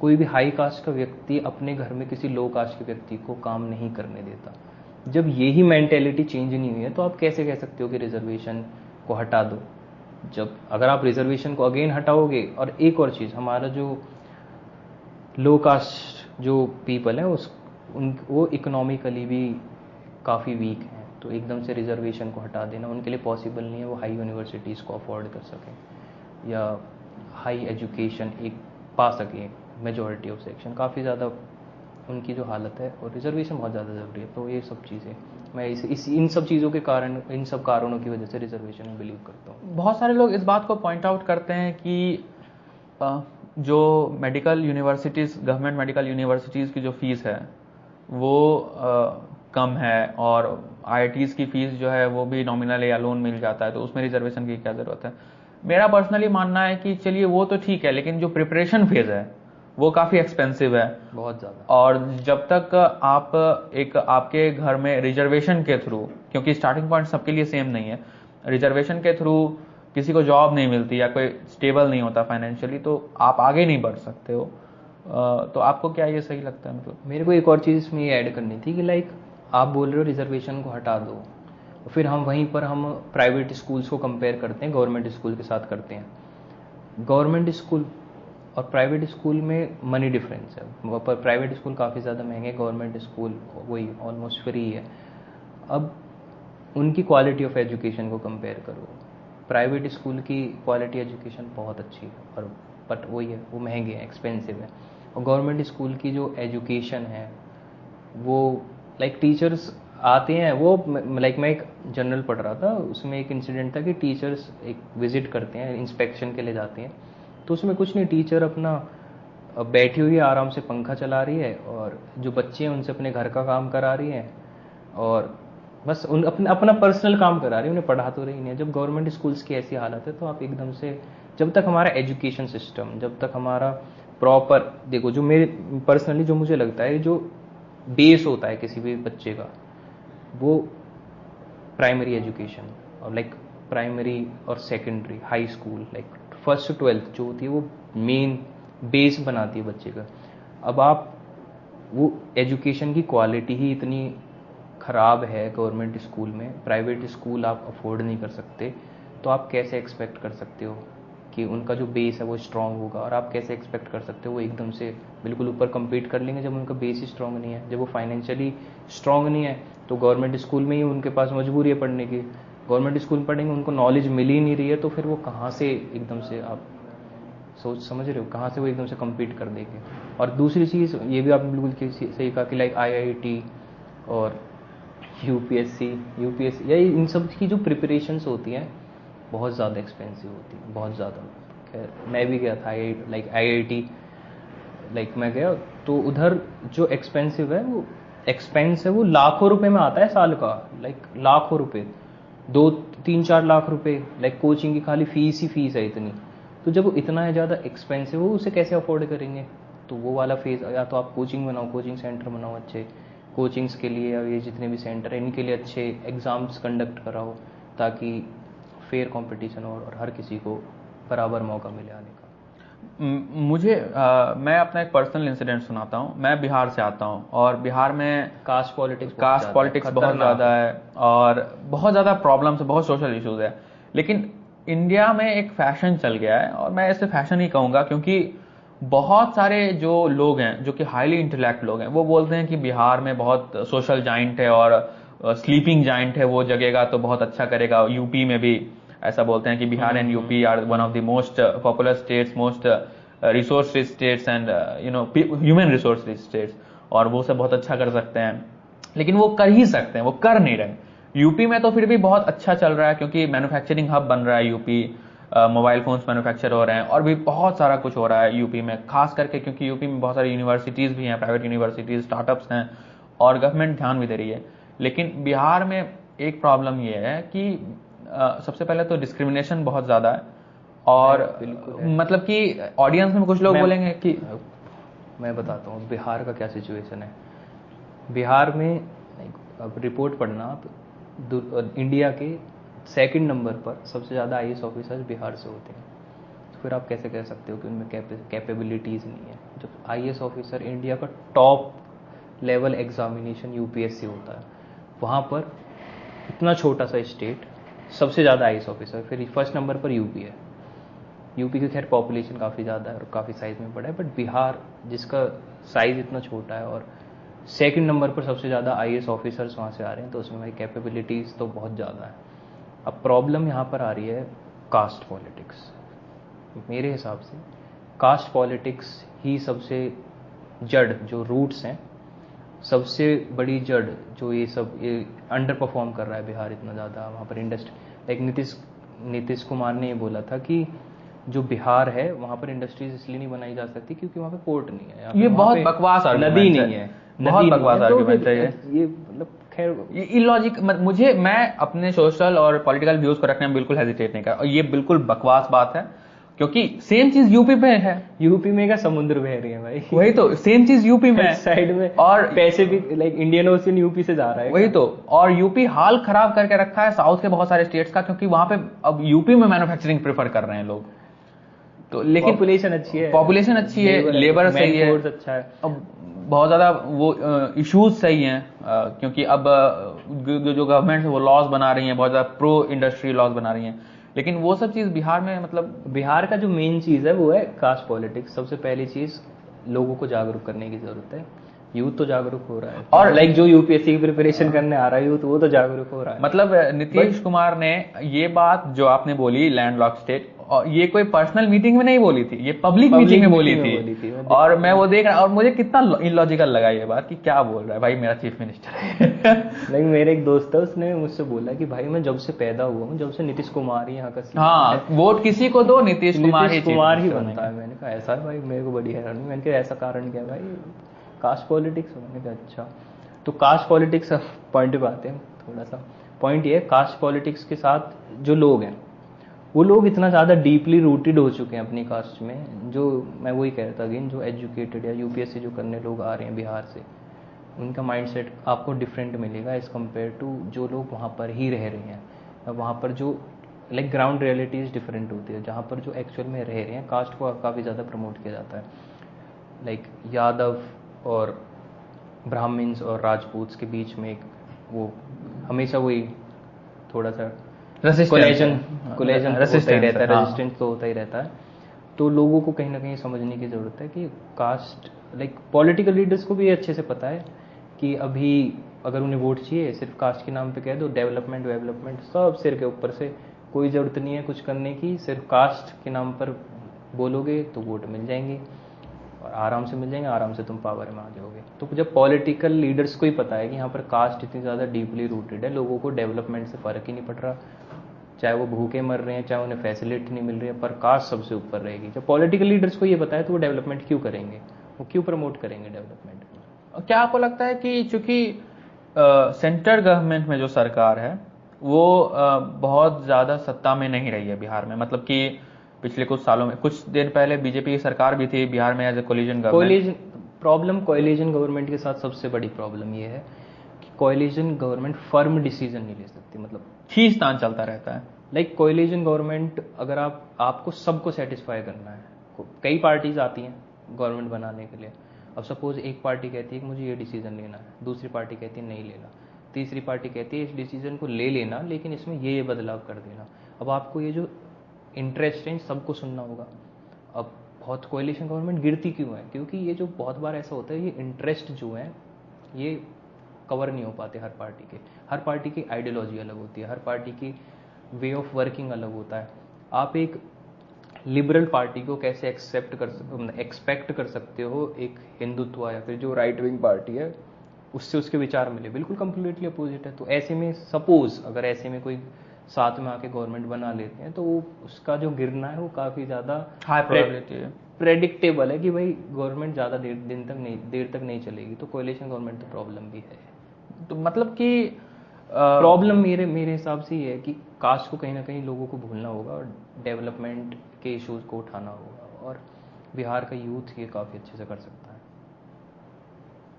कोई भी हाई कास्ट का व्यक्ति अपने घर में किसी लो कास्ट के व्यक्ति को काम नहीं करने देता। जब यही मेंटेलिटी चेंज नहीं हुई है तो आप कैसे कह सकते हो कि रिजर्वेशन को हटा दो? जब अगर आप रिजर्वेशन को अगेन हटाओगे, और एक और चीज़, हमारा जो लो कास्ट जो पीपल है वो इकोनॉमिकली भी काफ़ी वीक हैं, तो एकदम से रिजर्वेशन को हटा देना उनके लिए पॉसिबल नहीं है। वो हाई यूनिवर्सिटीज़ को अफोर्ड कर सकें या हाई एजुकेशन एक पा सकें, मेजॉरिटी ऑफ सेक्शन, काफ़ी ज़्यादा उनकी जो हालत है, और रिजर्वेशन बहुत ज़्यादा ज़रूरी है। तो ये सब चीज़ें मैं इन सब चीज़ों के कारण, इन सब कारणों की वजह से रिजर्वेशन में बिलीव करता हूँ। बहुत सारे लोग इस बात को पॉइंट आउट करते हैं कि जो medical universities, government medical universities की जो फीस है वो कम है, और आईआईटीज़ की फीस जो है वो भी नॉमिनल या लोन मिल जाता है, तो उसमें रिजर्वेशन की क्या ज़रूरत है? मेरा पर्सनली मानना है कि चलिए वो तो ठीक है, लेकिन जो प्रिपरेशन फेज़ है वो काफ़ी एक्सपेंसिव है, बहुत ज़्यादा। और जब तक आप आपके घर में रिजर्वेशन के थ्रू, क्योंकि स्टार्टिंग पॉइंट सबके लिए सेम नहीं है, रिजर्वेशन के थ्रू किसी को जॉब नहीं मिलती या कोई स्टेबल नहीं होता फाइनेंशियली, तो आप आगे नहीं बढ़ सकते हो। तो आपको क्या ये सही लगता है? मतलब मेरे को एक और चीज़ इसमें ये ऐड करनी थी कि लाइक आप बोल रहे हो रिजर्वेशन को हटा दो, फिर हम वहीं पर हम प्राइवेट स्कूल्स को कंपेयर करते हैं गवर्नमेंट स्कूल के साथ करते हैं। गवर्नमेंट स्कूल और प्राइवेट स्कूल में मनी डिफरेंस है, पर प्राइवेट स्कूल काफ़ी ज़्यादा महंगे, गवर्नमेंट स्कूल वही ऑलमोस्ट फ्री है। अब उनकी क्वालिटी ऑफ एजुकेशन को कंपेयर करो, प्राइवेट स्कूल की क्वालिटी एजुकेशन बहुत अच्छी है, और बट वही है, वो महंगे हैं, एक्सपेंसिव है। और गवर्नमेंट स्कूल की जो एजुकेशन है वो लाइक टीचर्स आते हैं, वो लाइक मैं एक जनरल पढ़ रहा था, उसमें एक इंसिडेंट था कि टीचर्स एक विजिट करते हैं, इंस्पेक्शन के लिए जाते हैं, तो उसमें कुछ नहीं, टीचर अपना बैठी हुई है, आराम से पंखा चला रही है, और जो बच्चे हैं उनसे अपने घर का काम करा रही हैं, और बस अपना पर्सनल काम करा रही है, उन्हें पढ़ा तो रही नहीं है। जब गवर्नमेंट स्कूल्स की ऐसी हालत है तो आप एकदम से, जब तक हमारा एजुकेशन सिस्टम, जब तक हमारा प्रॉपर, देखो जो मेरे पर्सनली जो मुझे लगता है जो बेस होता है किसी भी बच्चे का, वो प्राइमरी एजुकेशन, और लाइक प्राइमरी और secondary, high school, like first से 12th जो होती है वो मेन बेस बनाती है बच्चे का। अब आप वो एजुकेशन की क्वालिटी ही इतनी ख़राब है गवर्नमेंट स्कूल में, प्राइवेट स्कूल आप अफोर्ड नहीं कर सकते, तो आप कैसे एक्सपेक्ट कर सकते हो कि उनका जो बेस है वो स्ट्रांग होगा? और आप कैसे एक्सपेक्ट कर सकते हो वो एकदम से बिल्कुल ऊपर कम्पीट कर लेंगे जब उनका बेस ही स्ट्रांग नहीं है, जब वो फाइनेंशियली स्ट्रांग नहीं है? तो गवर्नमेंट स्कूल में ही उनके पास मजबूरी है पढ़ने की, गवर्नमेंट स्कूल में पढ़ेंगे, उनको नॉलेज मिल ही नहीं रही है, तो फिर वो कहाँ से एकदम से, आप समझ रहे हो, कहाँ से वो एकदम से कम्पीट कर देंगे? और दूसरी चीज़ ये भी आपने बिल्कुल सही कहा कि लाइक IIT और यूपीएससी या इन सब की जो प्रिपरेशंस होती हैं बहुत ज़्यादा एक्सपेंसिव होती है, बहुत ज़्यादा। खैर मैं भी गया था IIT, लाइक मैं गया तो उधर जो एक्सपेंसिव है, वो एक्सपेंस है वो लाखों रुपए में आता है साल का, लाइक लाखों रुपए, 2-3-4 लाख रुपए, लाइक कोचिंग की खाली फीस ही फीस है इतनी। तो जब वो इतना ज़्यादा एक्सपेंसिव हो उसे कैसे अफोर्ड करेंगे? तो वो वाला फेज़, या तो आप कोचिंग बनाओ, कोचिंग सेंटर बनाओ अच्छे, कोचिंग्स के लिए या ये जितने भी सेंटर हैं इनके लिए अच्छे एग्ज़ाम्स कंडक्ट कराओ ताकि फेयर कंपटीशन हो और हर किसी को बराबर मौका मिले आने का। मैं अपना एक पर्सनल इंसिडेंट सुनाता हूँ। मैं बिहार से आता हूँ और बिहार में कास्ट पॉलिटिक्स बहुत ज़्यादा है और बहुत ज़्यादा प्रॉब्लम्स है, बहुत सोशल इश्यूज है। लेकिन इंडिया में एक फैशन चल गया है और मैं इसे फैशन ही कहूँगा, क्योंकि बहुत सारे जो लोग हैं जो कि हाईली इंटेलेक्ट लोग हैं वो बोलते हैं कि बिहार में बहुत सोशल जाइंट है और स्लीपिंग जाइंट है, वो जगेगा तो बहुत अच्छा करेगा। यूपी में भी ऐसा बोलते हैं कि Bihar and UP are one of the most popular states, most resource rich states and human resource rich states, और वो सब बहुत अच्छा कर सकते हैं। लेकिन वो कर ही सकते हैं, वो कर नहीं रहे। यूपी में तो फिर भी बहुत अच्छा चल रहा है क्योंकि मैन्युफैक्चरिंग हब बन रहा है यूपी, मोबाइल फोन्स मैन्युफैक्चर हो रहे हैं और भी बहुत सारा कुछ हो रहा है यूपी में, खास करके क्योंकि यूपी में बहुत सारी यूनिवर्सिटीज भी हैं, प्राइवेट यूनिवर्सिटीज, स्टार्टअप्स हैं और गवर्नमेंट ध्यान भी दे रही है। लेकिन बिहार में एक प्रॉब्लम ये है कि सबसे पहले तो डिस्क्रिमिनेशन बहुत ज्यादा है और मतलब कि ऑडियंस में कुछ लोग बोलेंगे कि, मैं बताता हूँ बिहार का क्या सिचुएशन है। बिहार में अब रिपोर्ट पढ़ना आप, इंडिया के सेकंड नंबर पर सबसे ज़्यादा आईएएस ऑफिसर्स बिहार से होते हैं। तो फिर आप कैसे कह सकते हो कि उनमें कैपेबिलिटीज़ नहीं है? जब आईएएस ऑफिसर इंडिया का टॉप लेवल एग्जामिनेशन यूपीएससी होता है, वहाँ पर इतना छोटा सा स्टेट सबसे ज़्यादा आईएएस ऑफिसर, फिर फर्स्ट नंबर पर यूपी है। यूपी की खैर पॉपुलेशन काफ़ी ज़्यादा है और काफ़ी साइज़ में बड़ा है, बट बिहार जिसका साइज़ इतना छोटा है और सेकंड नंबर पर सबसे ज़्यादा आईएएस ऑफिसर्स वहाँ से आ रहे हैं, तो उसमें भाई कैपेबिलिटीज़ तो बहुत ज़्यादा है। अब प्रॉब्लम यहाँ पर आ रही है कास्ट पॉलिटिक्स। मेरे हिसाब से कास्ट पॉलिटिक्स ही सबसे जड़ जो रूट्स हैं, सबसे बड़ी जड़ जो ये सब ये अंडर परफॉर्म कर रहा है बिहार इतना ज़्यादा। वहाँ पर इंडस्ट्री, एक नीतीश कुमार ने ये बोला था कि जो बिहार है वहाँ पर इंडस्ट्रीज इसलिए नहीं बनाई जा सकती क्योंकि वहाँ पे पोर्ट नहीं है। ये बहुत बकवास नदी नहीं है, बहुत बकवास आर्गुमेंट है ये, मतलब खैर इलॉजिक। मैं अपने सोशल और पॉलिटिकल व्यूज को रखने में बिल्कुल हेजिटेट नहीं कर, और ये बिल्कुल बकवास बात है क्योंकि सेम चीज यूपी में है। यूपी में का समुद्र बह रही है भाई, वही तो सेम चीज यूपी में साइड में, और पैसे भी लाइक इंडियन ओशन यूपी से जा रहा है। वही तो, और यूपी हाल खराब करके रखा है साउथ के बहुत सारे स्टेट्स का, क्योंकि वहां पे अब यूपी में मैन्युफैक्चरिंग प्रेफर कर रहे हैं लोग। तो लेकिन पॉपुलेशन अच्छी है, लेबर सही है, अच्छा है, अब बहुत ज्यादा वो इश्यूज सही हैं, क्योंकि अब जो गवर्नमेंट है वो लॉज बना रही है, बहुत ज्यादा प्रो इंडस्ट्री लॉज बना रही हैं। लेकिन वो सब चीज बिहार में, मतलब बिहार का जो मेन चीज है वो है कास्ट पॉलिटिक्स। सबसे पहली चीज लोगों को जागरूक करने की जरूरत है। यूथ तो जागरूक हो रहा है, और लाइक जो यूपीएससी की प्रिपरेशन करने आ रहा है यूथ, वो तो जागरूक हो रहा है। मतलब नीतीश कुमार ने ये बात जो आपने बोली लैंडलॉक स्टेट, और ये कोई पर्सनल मीटिंग में नहीं बोली थी, ये पब्लिक मीटिंग में बोली थी। और मैं वो देख रहा, और मुझे कितना इलॉजिकल लगा ये बात कि क्या बोल रहा है भाई, मेरा चीफ मिनिस्टर है। नहीं, मेरे एक दोस्त है, उसने मुझसे बोला कि भाई मैं जब से पैदा हुआ हूँ, जब से नीतीश कुमार ही यहाँ का, हाँ वोट किसी को दो, नीतीश कुमार ही बनता है। मैंने कहा ऐसा है भाई, मेरे को बड़ी हैरानी। मैंने कहा ऐसा कारण क्या भाई, कास्ट पॉलिटिक्स। मैंने कहा अच्छा, तो कास्ट पॉलिटिक्स पॉइंट पे आते हैं थोड़ा सा। पॉइंट ये है, कास्ट पॉलिटिक्स के साथ जो लोग हैं वो लोग इतना ज़्यादा डीपली रूटेड हो चुके हैं अपनी कास्ट में, जो मैं वही कह रहा था अगेन, जो एजुकेटेड या यूपीएससी जो करने लोग आ रहे हैं बिहार से, उनका माइंडसेट आपको डिफरेंट मिलेगा एज़ कम्पेयर टू जो लोग वहाँ पर ही रह रहे हैं। वहाँ पर जो लाइक ग्राउंड रियलिटीज़ डिफरेंट होती है, जहाँ पर जो एक्चुअल में रह रहे हैं कास्ट को काफ़ी ज़्यादा प्रमोट किया जाता है। लाइक यादव और ब्राह्मण्स और राजपूत्स के बीच में एक वो हमेशा वही थोड़ा सा कोलेजन रेजिस्टेंस तो होता ही रहता है। तो लोगों को कहीं ना कहीं समझने की ज़रूरत है कि कास्ट, लाइक पॉलिटिकल लीडर्स को भी अच्छे से पता है कि अभी अगर उन्हें वोट चाहिए सिर्फ कास्ट के नाम पे कह दो, डेवलपमेंट सब सिर के ऊपर से, कोई ज़रूरत नहीं है कुछ करने की, सिर्फ कास्ट के नाम पर बोलोगे तो वोट मिल जाएंगे और आराम से मिल जाएंगे, आराम से तुम पावर में आ जाओगे। तो जब पॉलिटिकल लीडर्स को ही पता है कि यहाँ पर कास्ट इतनी ज़्यादा डीपली रूटेड है, लोगों को डेवलपमेंट से फ़र्क ही नहीं पड़ रहा, चाहे वो भूखे मर रहे हैं, चाहे उन्हें फैसिलिटी नहीं मिल रही है, पर कास्ट सबसे ऊपर रहेगी। जब पॉलिटिकल लीडर्स को ये पता है तो वो डेवलपमेंट क्यों करेंगे, वो क्यों प्रमोट करेंगे डेवलपमेंट। क्या आपको लगता है कि चूंकि सेंट्रल गवर्नमेंट में जो सरकार है वो बहुत ज़्यादा सत्ता में नहीं रही है बिहार में, मतलब कि पिछले कुछ सालों में। कुछ देर पहले बीजेपी की सरकार भी थी बिहार में as a collision government. Coalition government के साथ सबसे बड़ी प्रॉब्लम ये है कि कोएलिशन गवर्नमेंट फर्म डिसीजन नहीं ले सकती, मतलब खींचतान चलता रहता है। लाइक कोएलिशन गवर्नमेंट, अगर आपको सबको सेटिस्फाई करना है, कई पार्टीज आती हैं गवर्नमेंट बनाने के लिए। अब सपोज एक पार्टी कहती है कि मुझे ये डिसीजन लेना है, दूसरी पार्टी कहती है नहीं लेना, तीसरी पार्टी कहती है इस डिसीजन को ले लेना लेकिन इसमें ये बदलाव कर देना। अब आपको ये जो इंटरेस्ट है सबको सुनना होगा। अब बहुत कोएलिशन गवर्नमेंट गिरती क्यों है? क्योंकि ये जो बहुत बार ऐसा होता है, ये इंटरेस्ट जो है ये कवर नहीं हो पाते हर पार्टी के। हर पार्टी की आइडियोलॉजी अलग होती है, हर पार्टी की वे ऑफ वर्किंग अलग होता है। आप एक लिबरल पार्टी को कैसे एक्सपेक्ट कर सकते हो एक हिंदुत्व या फिर जो राइट विंग पार्टी है उससे उसके विचार मिले? बिल्कुल कंप्लीटली अपोजिट है। तो ऐसे में सपोज अगर ऐसे में कोई साथ में आके गवर्नमेंट बना लेते हैं तो वो उसका जो गिरना है वो काफ़ी ज़्यादा हाई प्रोबेबिलिटी है, प्रेडिक्टेबल है कि भाई गवर्नमेंट ज़्यादा देर तक नहीं चलेगी। तो कोएलिशन गवर्नमेंट तो प्रॉब्लम भी है। तो मतलब कि प्रॉब्लम मेरे हिसाब से ये है कि कास्ट को कहीं ना कहीं लोगों को भूलना होगा और डेवलपमेंट के इश्यूज को उठाना होगा, और बिहार का यूथ ये काफ़ी अच्छे से कर सकता है।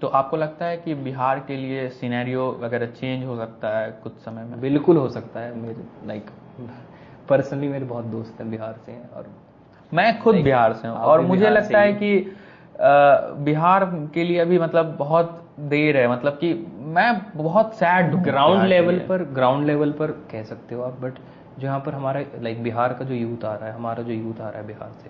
तो आपको लगता है कि बिहार के लिए सिनेरियो वगैरह चेंज हो सकता है कुछ समय में? बिल्कुल हो सकता है। मेरे पर्सनली मेरे बहुत दोस्त हैं बिहार से हैं, और मैं खुद बिहार से हूँ, और मुझे लगता है कि बिहार के लिए अभी मतलब बहुत देर है। मतलब कि मैं बहुत सैड हूँ। ग्राउंड लेवल पर कह सकते हो आप, बट जो यहाँ पर हमारा बिहार का जो यूथ आ रहा है, हमारा जो यूथ आ रहा है बिहार से,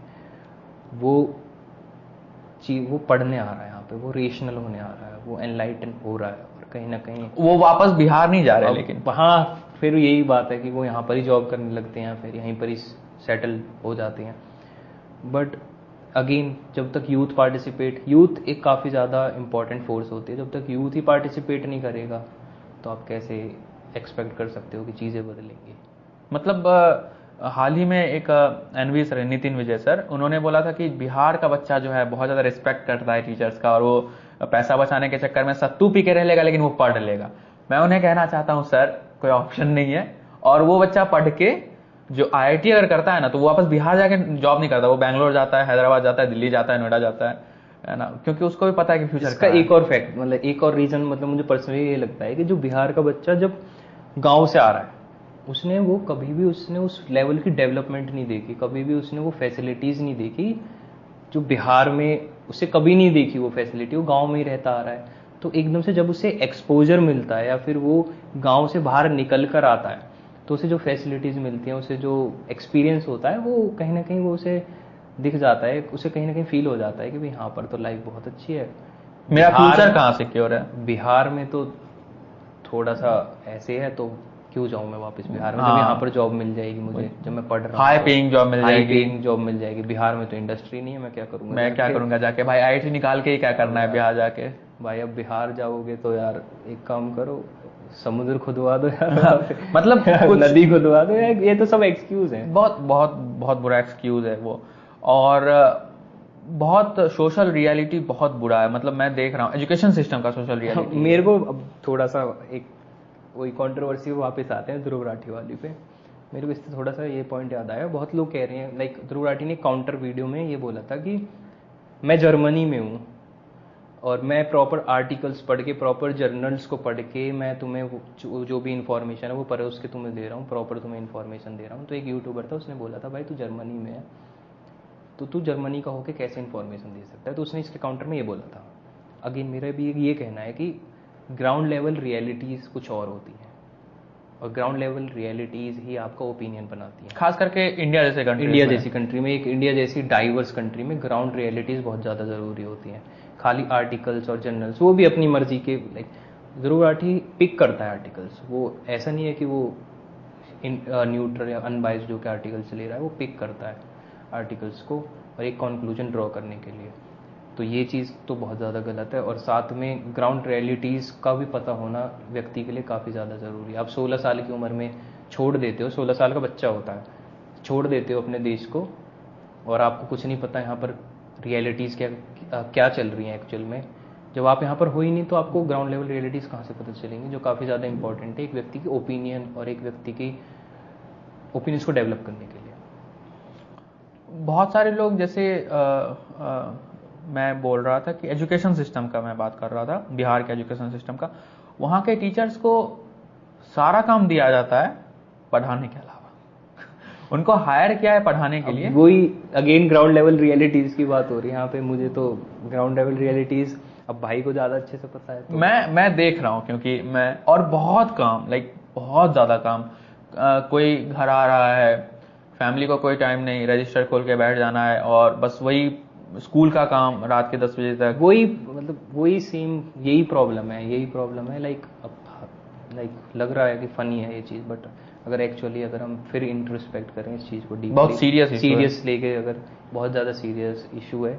वो पढ़ने आ रहा है यहाँ पे, वो रेशनल होने आ रहा है, वो एनलाइटन हो रहा है, और कहीं ना कहीं वो वापस बिहार नहीं जा रहे। लेकिन हाँ, फिर यही बात है कि वो यहाँ पर ही जॉब करने लगते हैं, फिर यहीं पर ही सेटल हो जाते हैं। बट अगेन जब तक यूथ एक काफ़ी ज़्यादा इंपॉर्टेंट फोर्स होती है, जब तक यूथ ही पार्टिसिपेट नहीं करेगा तो आप कैसे एक्सपेक्ट कर सकते हो कि चीज़ें बदलेंगी? मतलब हाल ही में एक एनवी सर, नितिन विजय सर, उन्होंने बोला था कि बिहार का बच्चा जो है बहुत ज़्यादा रिस्पेक्ट करता है टीचर्स का, और वो पैसा बचाने के चक्कर में सत्तू पी के रह लेगा लेकिन वो पढ़ लेगा। मैं उन्हें कहना चाहता हूँ सर, कोई ऑप्शन नहीं है। और वो बच्चा पढ़ के जो IIT अगर करता है ना, तो वो वापस बिहार जाके जॉब नहीं करता, वो बैंगलोर जाता है, हैदराबाद जाता है, दिल्ली जाता है, नोएडा जाता है ना, क्योंकि उसको भी पता है कि फ्यूचर का एक और फैक्ट, एक और रीजन, मुझे पर्सनली ये लगता है कि जो बिहार का बच्चा जब गांव से आ रहा है, उसने उस लेवल की डेवलपमेंट नहीं देखी, कभी भी उसने वो फैसिलिटीज नहीं देखी जो बिहार में उसे कभी नहीं देखी। वो फैसिलिटी वो गांव में ही रहता आ रहा है, तो एकदम से जब उसे एक्सपोजर मिलता है या फिर वो गांव से बाहर निकल कर आता है, तो उसे जो फैसिलिटीज़ मिलती हैं, उसे जो एक्सपीरियंस होता है, वो कहीं ना कहीं वो उसे दिख जाता है, उसे कहीं ना कहीं फील हो जाता है कि भाई यहाँ पर तो लाइफ बहुत अच्छी है, मेरा फ्यूचर कहाँ सिक्योर है। बिहार में तो थोड़ा सा ऐसे है, तो क्यों जाऊँ मैं वापस बिहार में, जब यहाँ पर जॉब मिल जाएगी मुझे, जब मैं पढ़ रहा हूँ हाई पेइंग जॉब मिल जाएगी। बिहार में तो इंडस्ट्री नहीं है, मैं क्या करूँगा? मैं क्या करूँगा जाके भाई? IIT निकाल के ही क्या करना है बिहार जाके? भाई अब बिहार जाओगे तो यार एक काम करो, समुद्र खुदवा दो यार मतलब नदी खुदवा दो यार। ये तो सब एक्सक्यूज है, बहुत बहुत बहुत बुरा एक्सक्यूज है वो। और बहुत सोशल रियलिटी बहुत बुरा है। मतलब मैं देख रहा हूँ एजुकेशन सिस्टम का सोशल रियलिटी। मेरे को अब थोड़ा सा एक वही कंट्रोवर्सी वापस आते हैं ध्रुव राठी वाली पे। मेरे को इससे थोड़ा सा ये पॉइंट याद आया, बहुत लोग कह रहे हैं, ध्रुव राठी ने काउंटर वीडियो में ये बोला था कि मैं जर्मनी में हूँ और मैं प्रॉपर आर्टिकल्स पढ़ के, प्रॉपर जर्नल्स को पढ़ के मैं तुम्हें जो भी इन्फॉर्मेशन है वो परोस के तुम्हें दे रहा हूँ, प्रॉपर तुम्हें इन्फॉर्मेशन दे रहा हूँ। तो एक यूट्यूबर था, उसने बोला था भाई तू जर्मनी में है तो तू जर्मनी का होकर कैसे इन्फॉर्मेशन दे सकता है? तो उसने इसके काउंटर में ये बोला था। अगेन मेरा भी ये कहना है कि ग्राउंड लेवल रियलिटीज़ कुछ और होती हैं, और ग्राउंड लेवल रियलिटीज़ ही आपका ओपिनियन बनाती हैं। खास करके इंडिया जैसी कंट्री में, एक इंडिया जैसी डाइवर्स कंट्री में ग्राउंड रियलिटीज़ बहुत ज़्यादा ज़रूरी होती हैं। खाली आर्टिकल्स और जर्नल्स, वो भी अपनी मर्जी के, ध्रुव राठी पिक करता है आर्टिकल्स, वो ऐसा नहीं है कि वो न्यूट्रल या अनबाइस्ड जो कि आर्टिकल्स ले रहा है, वो पिक करता है आर्टिकल्स को और एक कंक्लूजन ड्रॉ करने के लिए। तो ये चीज़ तो बहुत ज़्यादा गलत है, और साथ में ग्राउंड रियलिटीज़ का भी पता होना व्यक्ति के लिए काफ़ी ज़्यादा ज़रूरी है। आप 16 साल की उम्र में छोड़ देते हो, 16 साल का बच्चा होता है, छोड़ देते हो अपने देश को, और आपको कुछ नहीं पता यहाँ पर रियलिटीज़ क्या चल रही हैं एक्चुअल में। जब आप यहाँ पर हो ही नहीं तो आपको ग्राउंड लेवल रियलिटीज़ कहाँ से पता चलेंगी, जो काफ़ी ज़्यादा इंपॉर्टेंट है एक व्यक्ति की ओपिनियन और एक व्यक्ति की ओपिनियंस को डेवलप करने के लिए। बहुत सारे लोग जैसे मैं बोल रहा था कि एजुकेशन सिस्टम का मैं बात कर रहा था, बिहार के एजुकेशन सिस्टम का। वहाँ के टीचर्स को सारा काम दिया जाता है पढ़ाने के अलावा, उनको हायर किया है पढ़ाने के लिए। वही अगेन ग्राउंड लेवल रियलिटीज की बात हो रही है यहाँ पे। मुझे तो ग्राउंड लेवल रियलिटीज अब भाई को ज्यादा अच्छे से पता है तो। मैं देख रहा हूँ, क्योंकि मैं, और बहुत काम, लाइक बहुत ज्यादा काम। कोई घर आ रहा है, फैमिली को कोई टाइम नहीं, रजिस्टर खोल के बैठ जाना है और बस वही स्कूल का काम रात के 10 बजे तक। वही मतलब वही सेम यही प्रॉब्लम है लाइक अब लाइक लग रहा है कि फनी है ये चीज़, बट अगर एक्चुअली अगर हम फिर इंट्रोस्पेक्ट करें इस चीज़ को डीपली, बहुत सीरियस लेके, अगर बहुत ज़्यादा सीरियस इशू है,